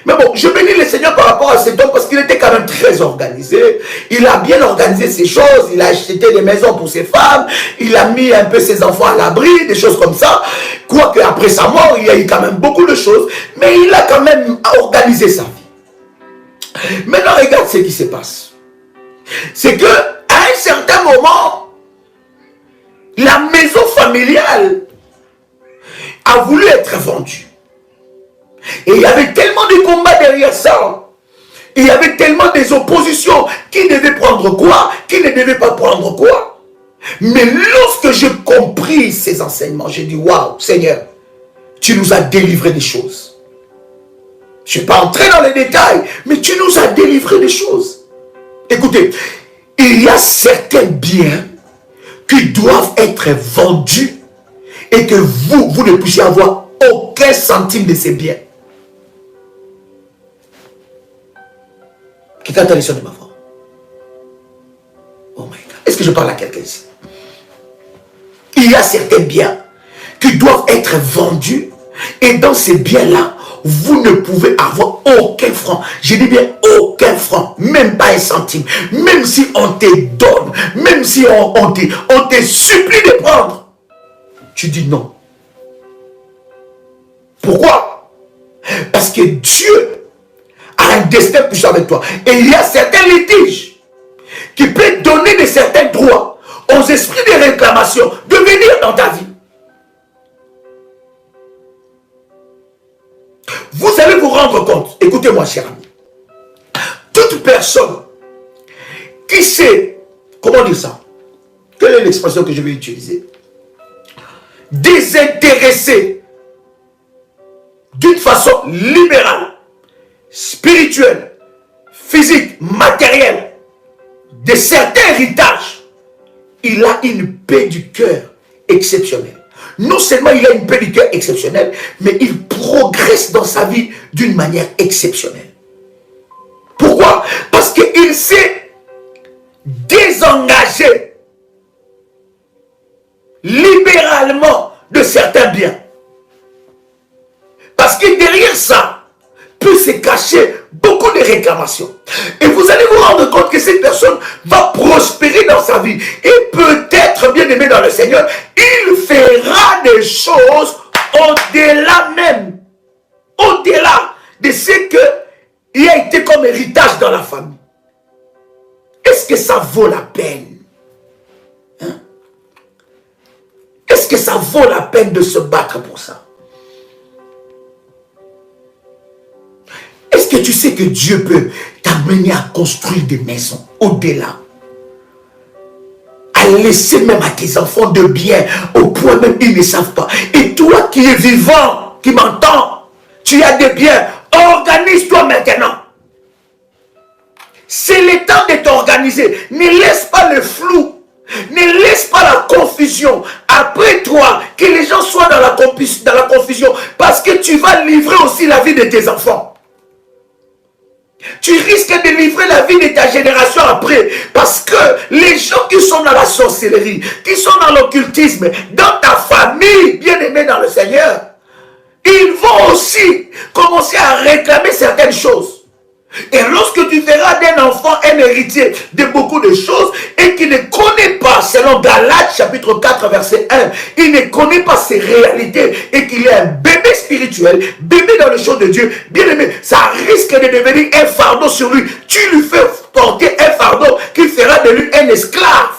Speaker 2: Mais bon, je bénis le Seigneur par rapport à cet homme parce qu'il était quand même très organisé. Il a bien organisé ses choses. Il a acheté des maisons pour ses femmes. Il a mis un peu ses enfants à l'abri, des choses comme ça. Quoique après sa mort, il y a eu quand même beaucoup de choses. Mais il a quand même organisé sa vie. Maintenant, regarde ce qui se passe. C'est que à un certain moment, la maison familiale a voulu être vendue. Et il y avait tellement de combats derrière ça. Il y avait tellement des oppositions. Qui devait prendre quoi? Qui ne devait pas prendre quoi? Mais lorsque j'ai compris ces enseignements, j'ai dit, waouh, Seigneur, tu nous as délivré des choses. Je ne vais pas entrer dans les détails, mais tu nous as délivré des choses. Écoutez, il y a certains biens qui doivent être vendus et que vous ne puissiez avoir aucun centime de ces biens. Qui t'a de ma voix? Oh my God. Est-ce que je parle à quelqu'un ici? Il y a certains biens qui doivent être vendus et dans ces biens-là, vous ne pouvez avoir aucun franc. Je dis bien aucun franc, même pas un centime. Même si on te donne, même si on te supplie de prendre, tu dis non. Pourquoi? Parce que Dieu a un destin puissant avec toi. Et il y a certains litiges qui peuvent donner de certains droits aux esprits de réclamation de venir dans ta vie. Vous allez vous rendre compte, écoutez-moi cher ami, toute personne qui sait, comment dire ça? Quelle est l'expression que je vais utiliser? Désintéressé d'une façon libérale, spirituelle, physique, matérielle, de certains héritages, il a une paix du cœur exceptionnelle. Non seulement il a une paix du cœur exceptionnelle, mais il progresse dans sa vie d'une manière exceptionnelle. Pourquoi? Parce qu'il s'est désengagé libéralement de certains biens. Parce que derrière ça peut se cacher beaucoup de réclamations. Et vous allez vous rendre compte que cette personne va prospérer dans sa vie. Et peut-être, bien aimé dans le Seigneur, il fera des des choses au-delà même. Au-delà de ce qui a été comme héritage dans la famille. Est-ce que ça vaut la peine? Hein? Est-ce que ça vaut la peine de se battre pour ça? Est-ce que tu sais que Dieu peut t'amener à construire des maisons au-delà? À laisser même à tes enfants de bien, au point même ils ne savent pas. Et toi qui es vivant, qui m'entends, tu as des biens, organise-toi maintenant. C'est le temps de t'organiser. Ne laisse pas le flou. Ne laisse pas la confusion. Après toi, que les gens soient dans la confusion. Parce que tu vas livrer aussi la vie de tes enfants. Tu risques de livrer la vie de ta génération après. Parce que les gens qui sont dans la sorcellerie, qui sont dans l'occultisme, dans ta famille, bien-aimée dans le Seigneur, ils vont aussi commencer à réclamer certaines choses. Et lorsque tu verras d'un enfant un héritier de beaucoup de choses et qui ne connaît pas, selon Galates chapitre 4 verset 1, il ne connaît pas ses réalités et qu'il est un bébé spirituel, bébé dans les choses de Dieu, bien aimé, ça risque de devenir un fardeau sur lui. Tu lui fais porter un fardeau qui fera de lui un esclave.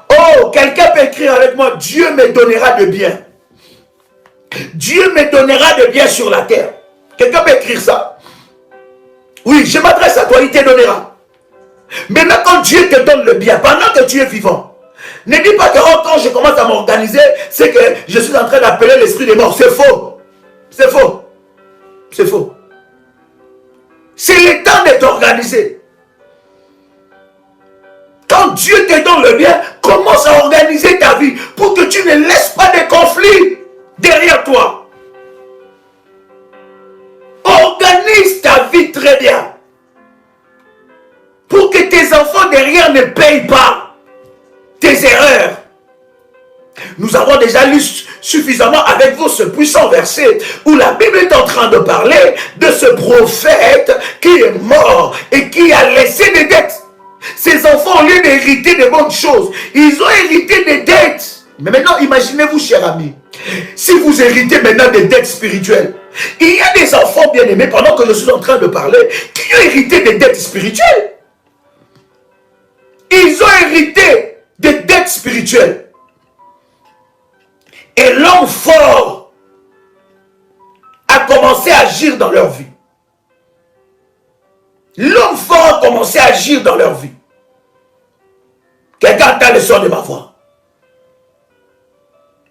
Speaker 2: Oh, quelqu'un peut écrire avec moi, Dieu me donnera de bien. Dieu me donnera de bien sur la terre. Quelqu'un peut écrire ça? Oui, je m'adresse à toi, il te donnera. Maintenant, quand Dieu te donne le bien, pendant que tu es vivant, ne dis pas que oh, quand je commence à m'organiser, c'est que je suis en train d'appeler l'esprit des morts. C'est faux. C'est faux. C'est faux. C'est le temps de t'organiser. Quand Dieu te donne le bien, commence à organiser ta vie pour que tu ne laisses pas de conflits derrière toi. Organise ta vie très bien. Pour que tes enfants derrière ne payent pas tes erreurs. Nous avons déjà lu suffisamment avec vous ce puissant verset où la Bible est en train de parler de ce prophète qui est mort et qui a laissé des dettes. Ces enfants, au lieu d'hériter de bonnes choses, ils ont hérité des dettes. Mais maintenant, imaginez-vous, chers amis, si vous héritez maintenant des dettes spirituelles, il y a des enfants bien-aimés, pendant que je suis en train de parler, qui ont hérité des dettes spirituelles. Ils ont hérité des dettes spirituelles. Et l'homme fort a commencé à agir dans leur vie. L'homme fort a commencé à agir dans leur vie. Quelqu'un entend le son de ma voix.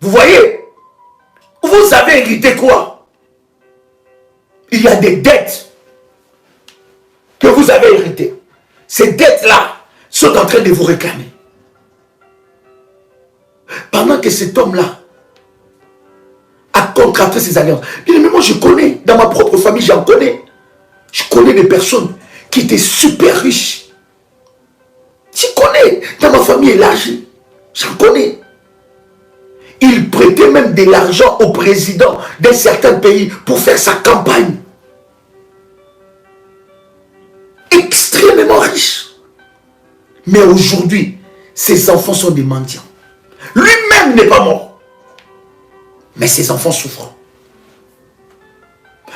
Speaker 2: Vous voyez, vous avez hérité quoi? Il y a des dettes que vous avez héritées. Ces dettes-là sont en train de vous réclamer. Pendant que cet homme-là a contracté ses alliances. Bien, mais moi je connais, dans ma propre famille, j'en connais. Je connais des personnes qui étaient super riches. Je connais, dans ma famille élargie. J'en connais. Il prêtait même de l'argent au président d'un certain pays pour faire sa campagne. Extrêmement riche. Mais aujourd'hui, ses enfants sont des mendiants. Lui-même n'est pas mort. Mais ses enfants souffrent.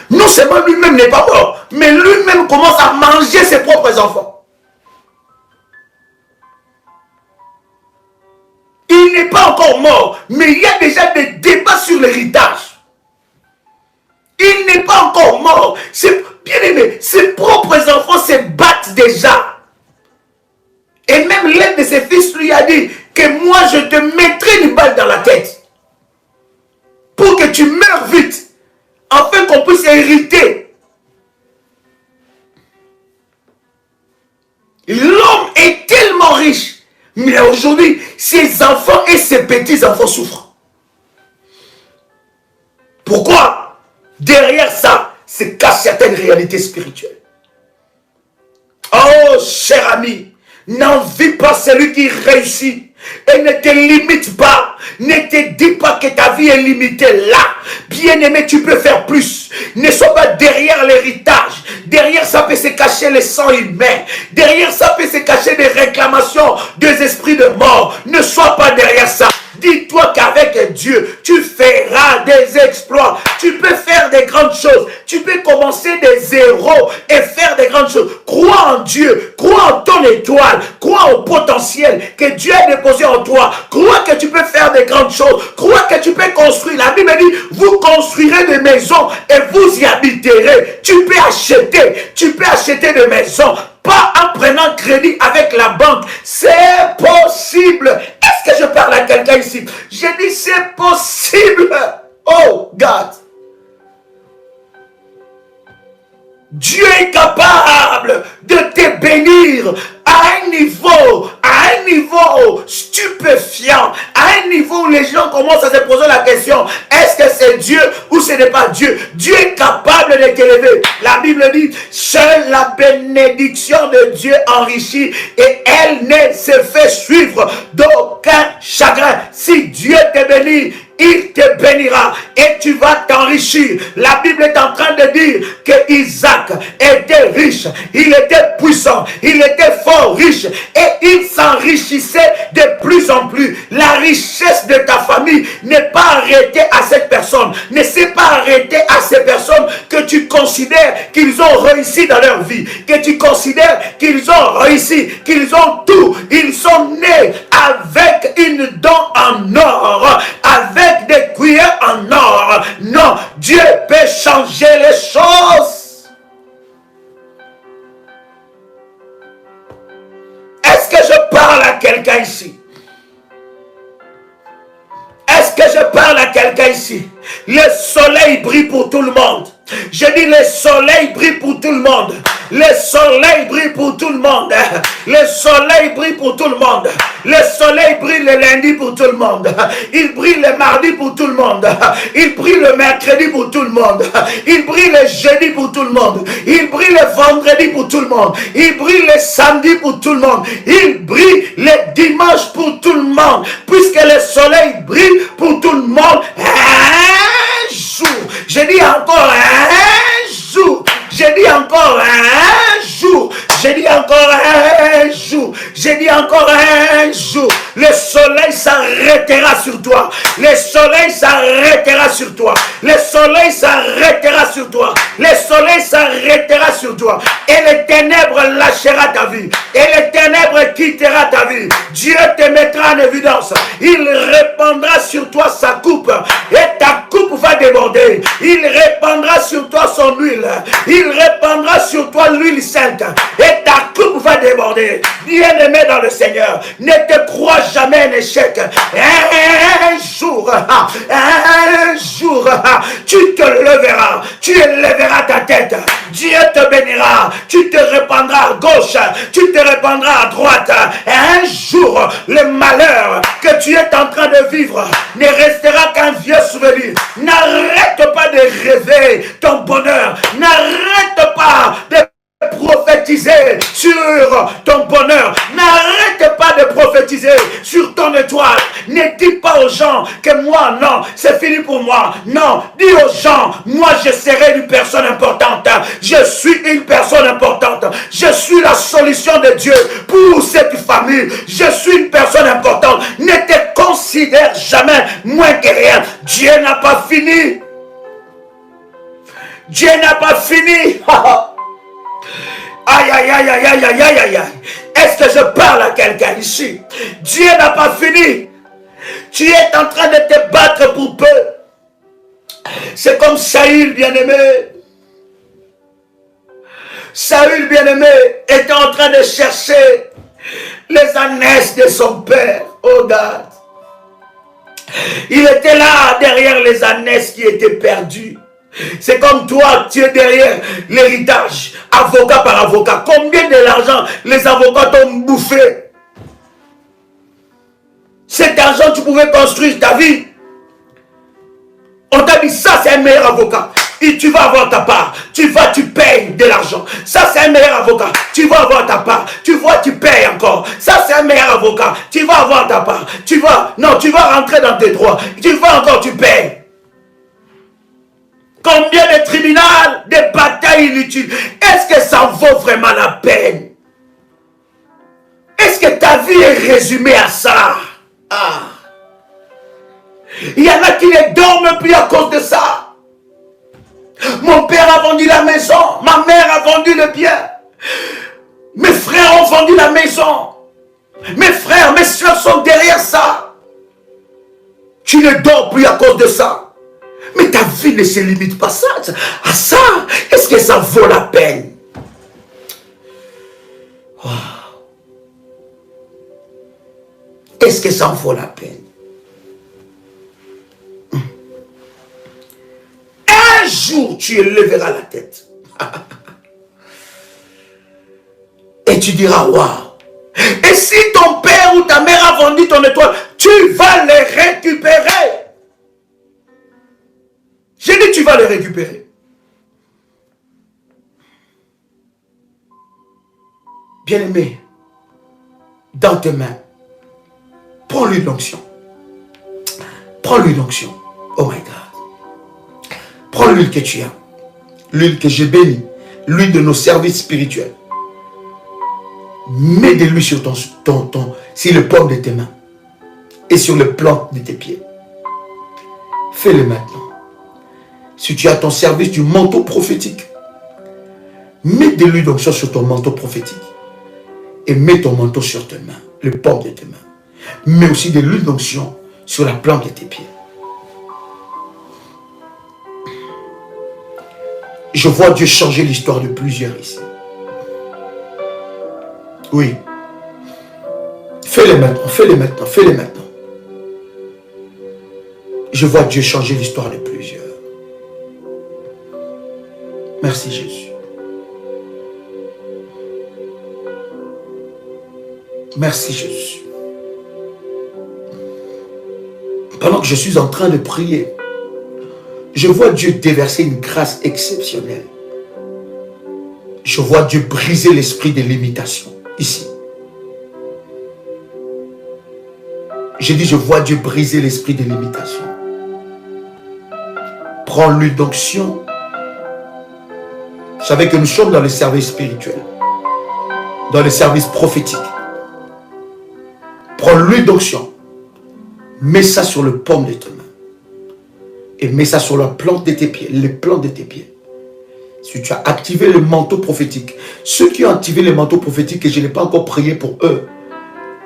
Speaker 2: Non seulement lui-même n'est pas mort, mais lui-même commence à manger ses propres enfants. Il n'est pas encore mort, mais il y a déjà des débats sur l'héritage. Il n'est pas encore mort. Bien aimé, ses propres enfants se battent déjà. Et même l'un de ses fils lui a dit que moi je te mettrai une balle dans la tête. Pour que tu meurs vite. Afin qu'on puisse hériter. L'homme est tellement riche. Mais aujourd'hui, ses enfants et ses petits-enfants souffrent. Pourquoi? Derrière ça, se cache certaines réalités spirituelles. Oh, cher ami, n'envie pas celui qui réussit. Et ne te limite pas. Ne te dis pas que ta vie est limitée là. Bien-aimé, tu peux faire plus. Ne sois pas derrière l'héritage.
Speaker 1: Derrière ça peut se cacher le sang humain. Derrière ça peut se cacher des réclamations des esprits de mort. Ne sois pas derrière ça. Dis-toi qu'avec Dieu, tu feras des exploits. Tu peux faire des grandes choses. Tu peux commencer des zéros et faire des grandes choses. Crois en Dieu. Crois en ton étoile. Crois au potentiel que Dieu a déposé en toi. Crois que tu peux faire des grandes choses. Crois que tu peux construire. La Bible dit, vous construirez des maisons et vous y habiterez. Tu peux acheter des maisons. Pas en prenant crédit avec la banque. C'est possible. Est-ce que je parle à quelqu'un ici? J'ai dit c'est possible. Oh God. Dieu est capable de te bénir à un niveau stupéfiant, à un niveau où les gens commencent à se poser la question, est-ce que c'est Dieu ou ce n'est pas Dieu? Dieu est capable de t'élever. La Bible dit, seule la bénédiction de Dieu enrichit et elle ne se fait suivre d'aucun chagrin. Si Dieu te bénit, il te bénira et tu vas t'enrichir. La Bible est en train de dire que Isaac était riche, il était puissant, il était fort riche et il s'enrichissait de plus en plus. La richesse de ta famille n'est pas arrêtée à cette personne, ne s'est pas arrêtée à ces personnes que tu considères qu'ils ont réussi dans leur vie, que tu considères qu'ils ont réussi, qu'ils ont tout. Ils sont nés avec une dent en or, avec des cuillères en or. Non, Dieu peut changer les choses. Est-ce que je parle à quelqu'un ici? Est-ce que je parle à quelqu'un ici? Le soleil brille pour tout le monde. Je dis le soleil brille pour tout le monde. Le soleil brille pour tout le monde. Le soleil brille pour tout le monde. Le soleil brille le lundi pour tout le monde. Il brille le mardi pour tout le monde. Il brille le mercredi pour tout le monde. Il brille le jeudi pour tout le monde. Il brille le vendredi pour tout le monde. Il brille le samedi pour tout le monde. Il brille le dimanche pour tout le monde. Puisque le soleil brille pour tout le monde. Un jour. Je dis encore un jour. J'ai dit encore un jour. J'ai dit encore un jour. J'ai dit encore un jour. Le soleil s'arrêtera sur toi. Le soleil s'arrêtera sur toi. Le soleil s'arrêtera sur toi. Le soleil s'arrêtera sur toi. Et les ténèbres lâchera ta vie. Et les ténèbres quittera ta vie. Dieu te mettra en évidence. Il répandra sur toi sa coupe. Et ta coupe va déborder. Il répandra sur toi son huile. Il répandra sur toi l'huile sainte et ta coupe va déborder. Bien-aimé dans le Seigneur, ne te crois jamais un échec. Un jour, tu te leveras, tu élèveras ta tête. Dieu te bénira, tu te répandras à gauche, tu te répandras à droite. Un jour, le malheur que tu es en train de vivre ne restera qu'un vieux souvenir. N'arrête pas de rêver ton bonheur. N'arrête pas de prophétiser sur ton bonheur. N'arrête pas de prophétiser sur ton étoile. Ne dis pas aux gens que moi, non, c'est fini pour moi. Non, dis aux gens, moi je serai une personne importante. Je suis une personne importante. Je suis la solution de Dieu pour cette famille. Je suis une personne importante. Ne te considère jamais moins que rien. Dieu n'a pas fini. Dieu n'a pas fini. Aïe, aïe, aïe, aïe, aïe, aïe, aïe, aïe. Est-ce que je parle à quelqu'un ici? Dieu n'a pas fini. Tu es en train de te battre pour peu. C'est comme Saül, bien-aimé. Saül, bien-aîmé, était en train de chercher les ânesses de son père. Oh God. Il était là, derrière les ânesses qui étaient perdues. C'est comme toi, tu es derrière l'héritage, avocat par avocat. Combien de l'argent les avocats t'ont bouffé? Cet argent, tu pouvais construire ta vie. On t'a dit, ça c'est un meilleur avocat. Et tu vas avoir ta part. Tu payes de l'argent. Ça c'est un meilleur avocat. Tu vas avoir ta part. Tu vois, tu payes encore. Ça c'est un meilleur avocat. Tu vas avoir ta part. Tu vas rentrer dans tes droits. Tu vas encore, tu payes.
Speaker 2: Combien de tribunaux, des batailles inutiles. Est-ce que ça vaut vraiment la peine? Est-ce que ta vie est résumée à ça? Ah. Il y en a qui ne dorment plus à cause de ça. Mon père a vendu la maison. Ma mère a vendu le bien. Mes frères ont vendu la maison. Mes frères, mes soeurs sont derrière ça. Tu ne dors plus à cause de ça. Mais ta vie ne se limite pas à ça. Est-ce que ça vaut la peine? Wow. Est-ce que ça en vaut la peine? Un jour, tu élèveras la tête. Et tu diras, waouh. Et si ton père ou ta mère a vendu ton étoile, tu vas les récupérer. J'ai dit, tu vas les récupérer. Bien-aimé, dans tes mains, prends l'huile d'onction. Prends l'huile d'onction. Oh my God. Prends l'huile que tu as. L'huile que j'ai bénie. L'huile de nos services spirituels. Mets de l'huile sur sur le paume de tes mains. Et sur le plan de tes pieds. Fais-le maintenant. Si tu as ton service du manteau prophétique, mets de l'huile d'onction sur ton manteau prophétique. Et mets ton manteau sur tes mains. Le paume de tes mains. Mais aussi de l'huile d'onction sur la plante de tes pieds. Je vois Dieu changer l'histoire de plusieurs ici. Oui. Fais-le maintenant, fais-le maintenant, fais-le maintenant. Je vois Dieu changer l'histoire de plusieurs. Merci Jésus. Merci Jésus. Pendant que je suis en train de prier, je vois Dieu déverser une grâce exceptionnelle. Je vois Dieu briser l'esprit de l'imitation, ici. J'ai dit, je vois Dieu briser l'esprit de l'imitation. Prends l'huile d'onction. Vous savez que nous sommes dans le service spirituel, dans le service prophétique. Prends l'huile d'onction. Mets ça sur le paume de tes mains. Et mets ça sur la plante de tes pieds, les plantes de tes pieds. Si tu as activé le manteau prophétique, ceux qui ont activé le manteau prophétique et je n'ai pas encore prié pour eux,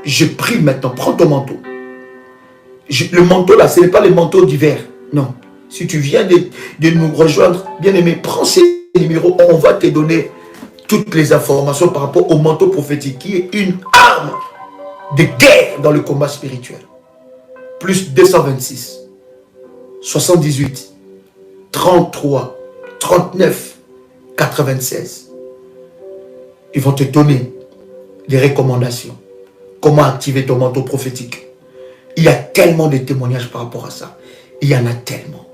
Speaker 2: je prie maintenant, prends ton manteau. Le manteau là, ce n'est pas le manteau d'hiver, non. Si tu viens de nous rejoindre, bien aimé, prends ces numéros, on va te donner toutes les informations par rapport au manteau prophétique qui est une arme de guerre dans le combat spirituel. Plus 226, 78, 33, 39, 96. Ils vont te donner des recommandations. Comment activer ton manteau prophétique. Il y a tellement de témoignages par rapport à ça. Il y en a tellement.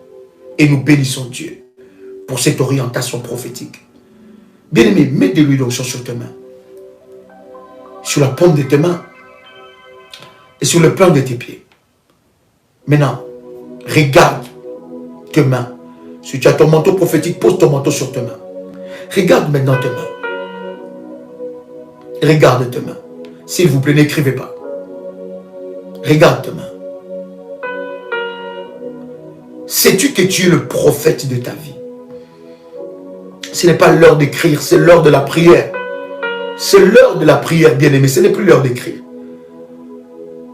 Speaker 2: Et nous bénissons Dieu pour cette orientation prophétique. Bien-aimé, mets de l'huile d'onction sur tes mains. Sur la paume de tes mains. Et sur le plan de tes pieds. Maintenant, regarde tes mains. Si tu as ton manteau prophétique, pose ton manteau sur tes mains. Regarde maintenant tes mains. Regarde tes mains. S'il vous plaît, n'écrivez pas. Regarde tes mains. Sais-tu que tu es le prophète de ta vie? Ce n'est pas l'heure d'écrire, c'est l'heure de la prière. C'est l'heure de la prière, bien-aimé. Ce n'est plus l'heure d'écrire.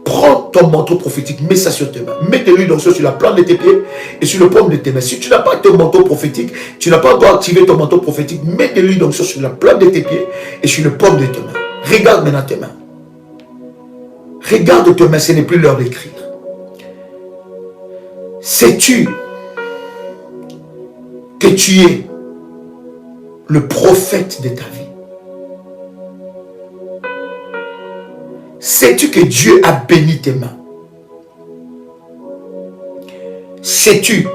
Speaker 2: Prends ton manteau prophétique, mets ça sur tes mains. Mets de l'huile d'onction sur la plante de tes pieds et sur le paume de tes mains. Si tu n'as pas ton manteau prophétique, tu n'as pas encore activé ton manteau prophétique, mets de l'huile d'onction sur la plante de tes pieds et sur le paume de tes mains. Regarde maintenant tes mains. Regarde tes mains, ce n'est plus l'heure d'écrire. Sais-tu que tu es le prophète de ta vie? Sais-tu que Dieu a béni tes mains? Sais-tu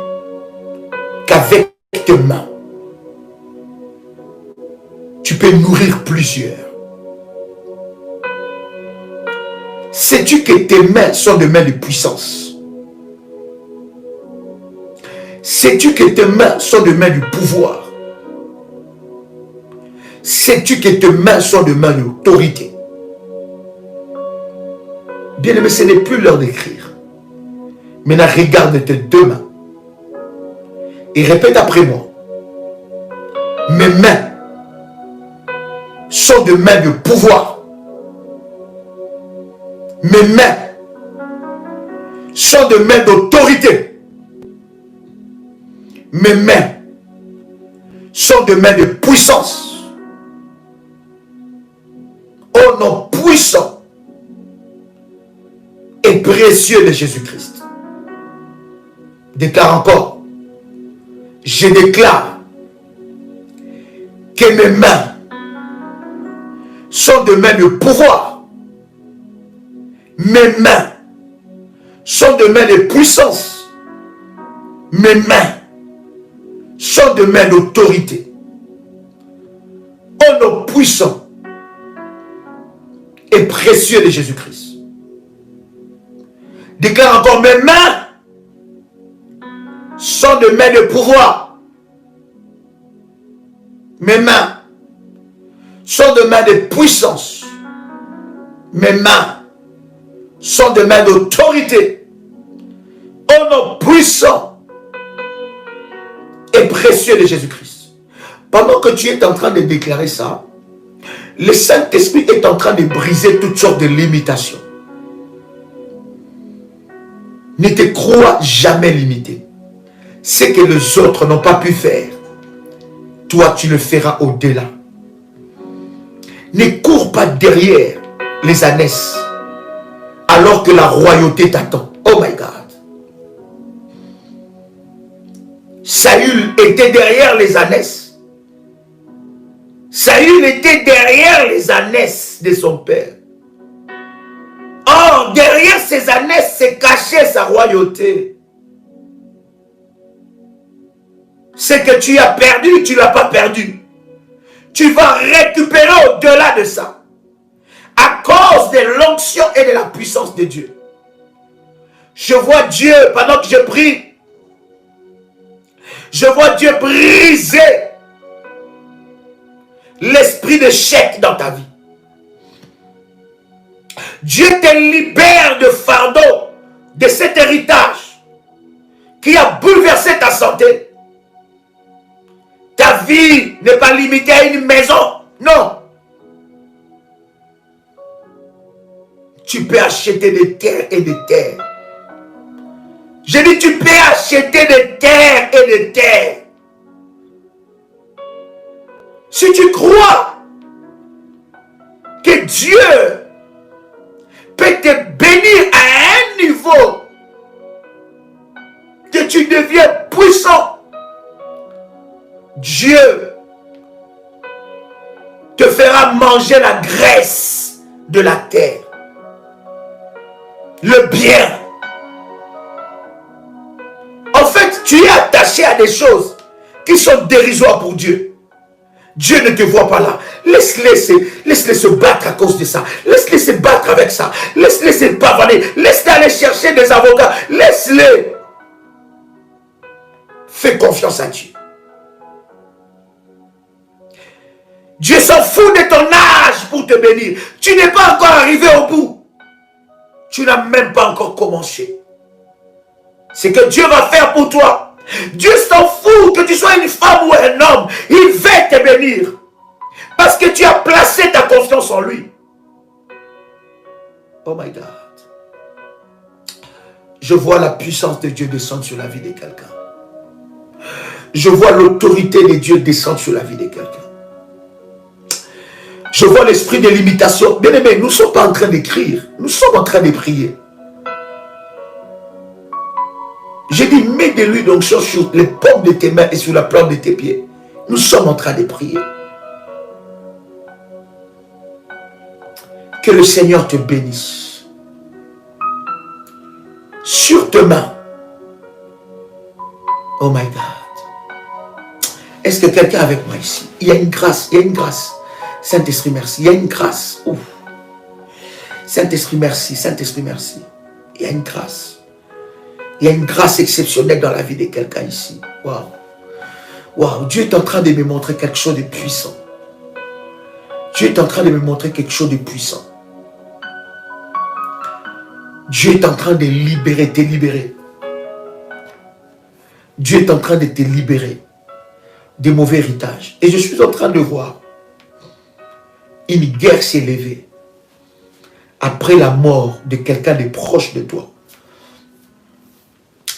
Speaker 2: qu'avec tes mains, tu peux nourrir plusieurs? Sais-tu que tes mains sont des mains de puissance? Sais-tu que tes mains sont des mains du pouvoir? Sais-tu que tes mains sont des mains d'autorité? Bien-aimé, ce n'est plus l'heure d'écrire. Maintenant, regarde tes deux mains. Et répète après moi. Mes mains sont des mains de pouvoir. Mes mains sont des mains d'autorité. Mes mains sont des mains de puissance. Au nom puissant et précieux de Jésus-Christ. Déclare encore. Je déclare que mes mains sont des mains de pouvoir. Mes mains sont des mains de puissance. Mes mains sont des mains d'autorité. Au nom puissant et précieux de Jésus-Christ. Déclare encore, mes mains sont des mains de pouvoir. Mes mains sont des mains de puissance. Mes mains sont des mains d'autorité. Au nom puissant et précieux de Jésus-Christ. Pendant que tu es en train de déclarer ça, le Saint-Esprit est en train de briser toutes sortes de limitations. Ne te crois jamais limité. Ce que les autres n'ont pas pu faire, toi tu le feras au-delà. Ne cours pas derrière les ânesses alors que la royauté t'attend. Oh my God. Saül était derrière les ânesses. Saül était derrière les ânesses de son père. Or, derrière ces ânesses se cachait sa royauté. Ce que tu as perdu, tu ne l'as pas perdu. Tu vas récupérer au-delà de ça. À cause de l'onction et de la puissance de Dieu. Je vois Dieu, pendant que je prie, je vois Dieu briser l'esprit d'échec dans ta vie. Dieu te libère de fardeau, de cet héritage qui a bouleversé ta santé. Ta vie n'est pas limitée à une maison, non. Tu peux acheter des terres et des terres. Je dis, tu peux acheter des terres et des terres. Si tu crois que Dieu peut te bénir à un niveau que tu deviens puissant, Dieu te fera manger la graisse de la terre, le bien. En fait, tu es attaché à des choses qui sont dérisoires pour Dieu. Dieu ne te voit pas là. Laisse-les se battre à cause de ça. Laisse-les se battre avec ça. Laisse-les se pavaner. Laisse-les aller chercher des avocats. Laisse-les. Fais confiance à Dieu. Dieu s'en fout de ton âge pour te bénir. Tu n'es pas encore arrivé au bout. Tu n'as même pas encore commencé. C'est que Dieu va faire pour toi. Dieu s'en fout que tu sois une femme ou un homme. Il veut te bénir. Parce que tu as placé ta confiance en lui. Oh my God. Je vois la puissance de Dieu descendre sur la vie de quelqu'un. Je vois l'autorité de Dieu descendre sur la vie de quelqu'un. Je vois l'esprit de limitation. Bien aimé, nous ne sommes pas en train d'écrire. Nous sommes en train de prier. J'ai dit, mets de l'huile d'onction sur les paumes de tes mains et sur la plante de tes pieds. Nous sommes en train de prier. Que le Seigneur te bénisse. Sur tes mains. Oh my God. Est-ce que quelqu'un est avec moi ici? Il y a une grâce, il y a une grâce. Saint-Esprit, merci. Il y a une grâce. Saint-Esprit, merci. Saint-Esprit, merci. Il y a une grâce.
Speaker 1: Il y a une grâce exceptionnelle dans la vie de quelqu'un ici. Waouh. Waouh. Dieu est en train de me montrer quelque chose de puissant. Dieu est en train de me montrer quelque chose de puissant. Dieu est en train de libérer, te libérer. Dieu est en train de te libérer des mauvais héritages. Et je suis en train de voir une guerre s'élever après la mort de quelqu'un de proche de toi.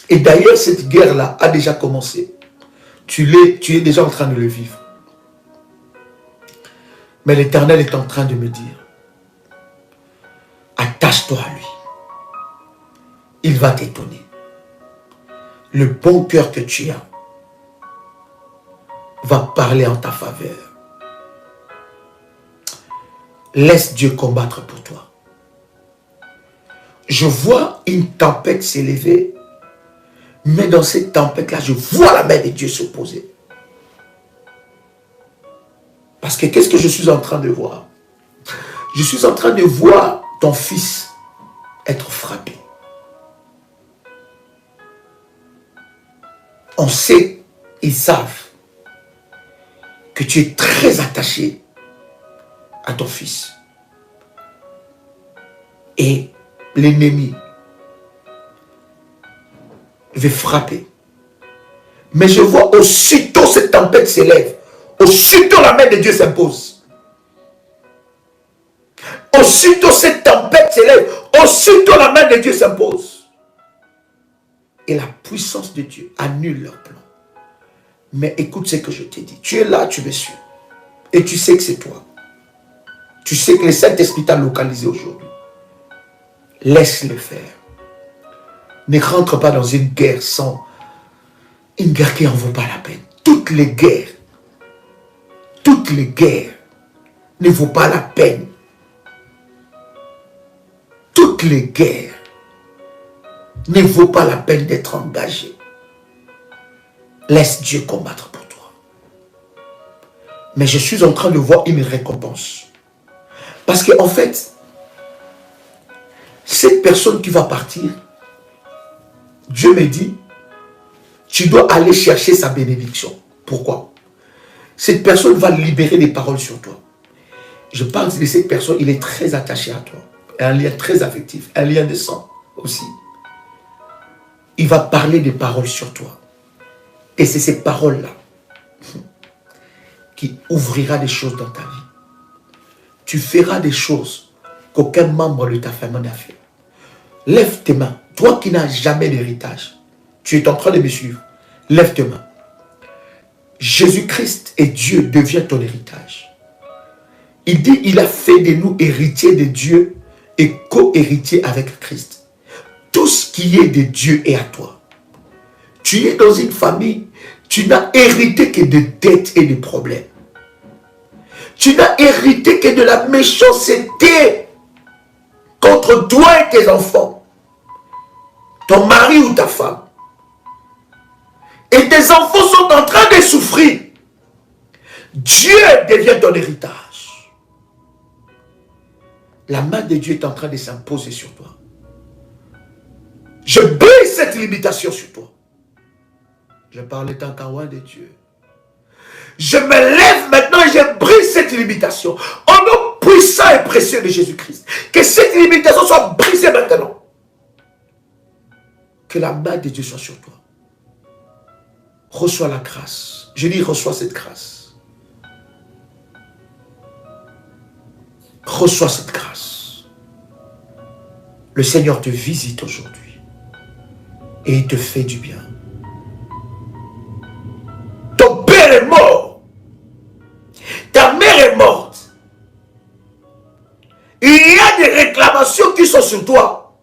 Speaker 1: Et d'ailleurs, cette guerre-là a déjà commencé. Tu es déjà en train de le vivre. Mais l'Éternel est en train de me dire, attache-toi à lui. Il va t'étonner. Le bon cœur que tu as va parler en ta faveur. Laisse Dieu combattre pour toi. Je vois une tempête s'élever, mais dans cette tempête-là, je vois la main de Dieu s'opposer. Parce que qu'est-ce que je suis en train de voir? Je suis en train de voir ton fils être frappé. On sait, ils savent que tu es très attaché à ton fils. Et l'ennemi veut frapper. Mais je vois aussitôt cette tempête s'élève. Aussitôt la main de Dieu s'impose. Aussitôt cette tempête s'élève. Aussitôt la main de Dieu s'impose. Et la puissance de Dieu annule leur plan. Mais écoute ce que je t'ai dit. Tu es là, tu me suis. Et tu sais que c'est toi. Tu sais que le Saint-Esprit t'a localisé aujourd'hui. Laisse-le faire. Ne rentre pas dans une guerre sans... Une guerre qui n'en vaut pas la peine. Toutes les guerres ne vaut pas la peine. Toutes les guerres ne vaut pas la peine d'être engagées. Laisse Dieu combattre pour toi. Mais je suis en train de voir une récompense. Parce qu'en fait, cette personne qui va partir, Dieu me dit, tu dois aller chercher sa bénédiction. Pourquoi? Cette personne va libérer des paroles sur toi. Je parle de cette personne, il est très attaché à toi. Un lien très affectif, un lien de sang aussi. Il va parler des paroles sur toi. Et c'est ces paroles-là qui ouvrira des choses dans ta vie. Tu feras des choses qu'aucun membre de ta famille n'a fait. Lève tes mains. Toi qui n'as jamais d'héritage, tu es en train de me suivre. Lève tes mains. Jésus-Christ et Dieu devient ton héritage. Il dit, il a fait de nous héritiers de Dieu et co-héritiers avec Christ. Tout ce qui est de Dieu est à toi. Tu es dans une famille, tu n'as hérité que de dettes et de problèmes. Tu n'as hérité que de la méchanceté contre toi et tes enfants, ton mari ou ta femme. Et tes enfants sont en train de souffrir. Dieu devient ton héritage. La main de Dieu est en train de s'imposer sur toi. Je brise cette limitation sur toi. Je parle tant qu'à loin de Dieu. Je me lève maintenant et je brise cette limitation. Au nom puissant et précieux de Jésus-Christ. Que cette limitation soit brisée maintenant. Que la main de Dieu soit sur toi. Reçois la grâce. Je dis, reçois cette grâce. Reçois cette grâce. Le Seigneur te visite aujourd'hui. Et il te fait du bien. Ton père est mort. Ta mère est morte. Il y a des réclamations qui sont sur toi.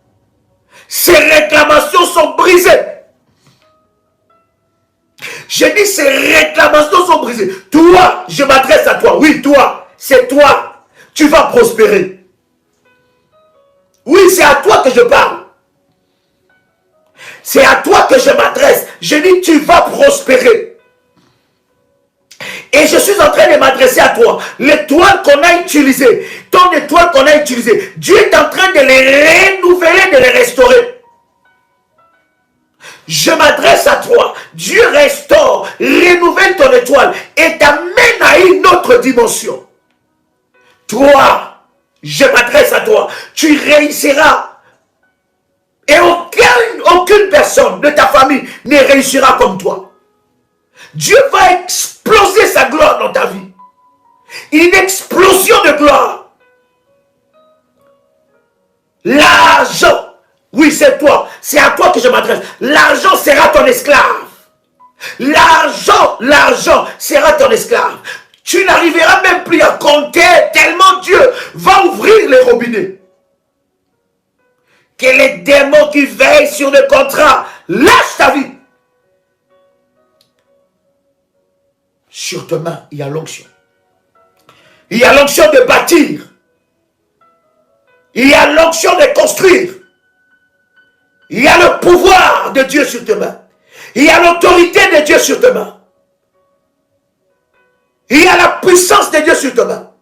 Speaker 1: Ces réclamations sont brisées. Je dis ces réclamations sont brisées. Toi, je m'adresse à toi. Oui, toi, c'est toi. Tu vas prospérer. Oui, c'est à toi que je parle. C'est à toi que je m'adresse. Je dis tu vas prospérer. Et je suis en train de m'adresser à toi. L'étoile qu'on a utilisée, ton étoile qu'on a utilisée, Dieu est en train de les renouveler, de les restaurer.
Speaker 2: Je m'adresse à toi. Dieu restaure, renouvelle ton étoile et t'amène à une autre dimension. Toi, je m'adresse à toi. Tu réussiras. Et aucune personne de ta famille ne réussira comme toi. Dieu va exploser sa gloire dans ta vie. Une explosion de gloire. L'argent. Oui, c'est toi. C'est à toi que je m'adresse. L'argent sera ton esclave. L'argent sera ton esclave. Tu n'arriveras même plus à compter tellement Dieu va ouvrir les robinets. Que les démons qui veillent sur le contrat lâchent ta vie. Sur tes mains, il y a l'onction. Il y a l'onction de bâtir. Il y a l'onction de construire. Il y a le pouvoir de Dieu sur tes mains. Il y a l'autorité de Dieu sur tes mains. Il y a la puissance de Dieu sur tes mains.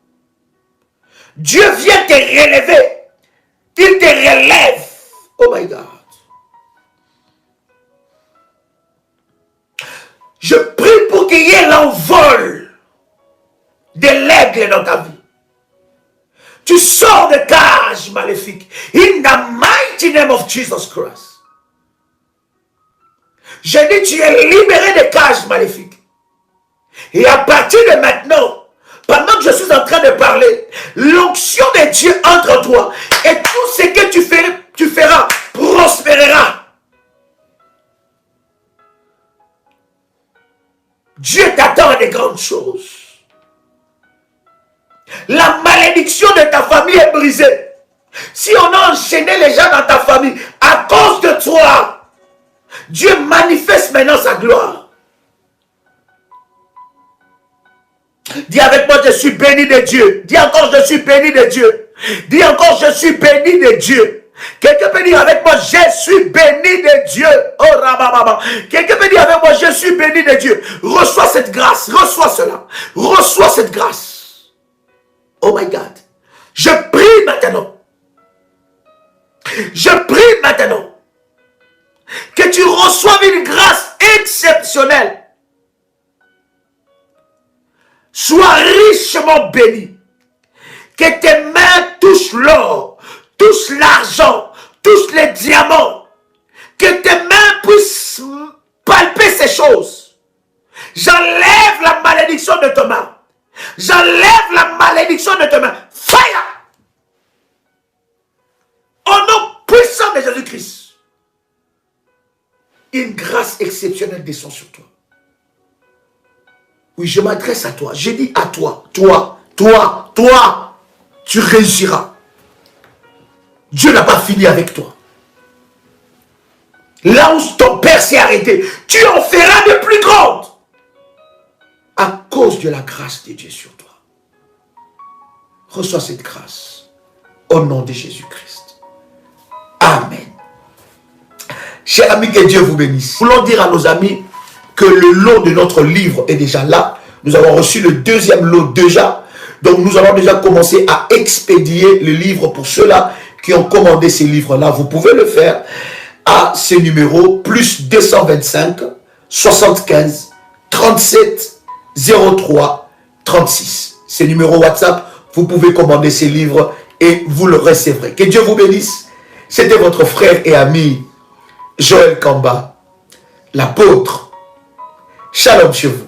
Speaker 2: Dieu vient te relever. Il te relève. Oh my God. Je prie pour qu'il y ait l'envol de l'aigle dans ta vie. Tu sors de cage maléfique. In the mighty name of Jesus Christ. Je dis, tu es libéré de cages maléfiques. Et à partir de maintenant, pendant que je suis en train de parler, l'onction de Dieu entre toi. Et tout ce que tu feras prospérera. Dieu t'attend à des grandes choses. La malédiction de ta famille est brisée. Si on a enchaîné les gens dans ta famille à cause de toi, Dieu manifeste maintenant sa gloire. Dis avec moi, je suis béni de Dieu. Dis encore, je suis béni de Dieu. Dis encore, je suis béni de Dieu. Quelqu'un peut dire avec moi, je suis béni de Dieu. Oh, rabababa. Quelqu'un peut dire avec moi, je suis béni de Dieu. Reçois cette grâce, reçois cela. Reçois cette grâce. Oh my God. Je prie maintenant. Je prie maintenant que tu reçoives une grâce exceptionnelle. Sois richement béni. Que tes mains touchent l'or, touchent l'argent, touchent les diamants. Que tes mains puissent palper ces choses. J'enlève la malédiction de tes mains. J'enlève la malédiction de tes mains. Fire! Au nom puissant de Jésus-Christ. Une grâce exceptionnelle descend sur toi. Oui, je m'adresse à toi. J'ai dit à toi. Toi. Tu réussiras. Dieu n'a pas fini avec toi. Là où ton père s'est arrêté, tu en feras de plus grandes. À cause de la grâce de Dieu sur toi. Reçois cette grâce. Au nom de Jésus-Christ. Amen. Chers amis, que Dieu vous bénisse. Nous voulons dire à nos amis que le lot de notre livre est déjà là. Nous avons reçu le deuxième lot déjà. Donc nous allons déjà commencer à expédier le livre pour ceux-là qui ont commandé ces livres-là. Vous pouvez le faire à ce numéro plus 225 75 37 03 36. C'est numéro WhatsApp. Vous pouvez commander ces livres et vous le recevrez. Que Dieu vous bénisse. C'était votre frère et ami Joël Kamba, l'apôtre. Shalom chez vous.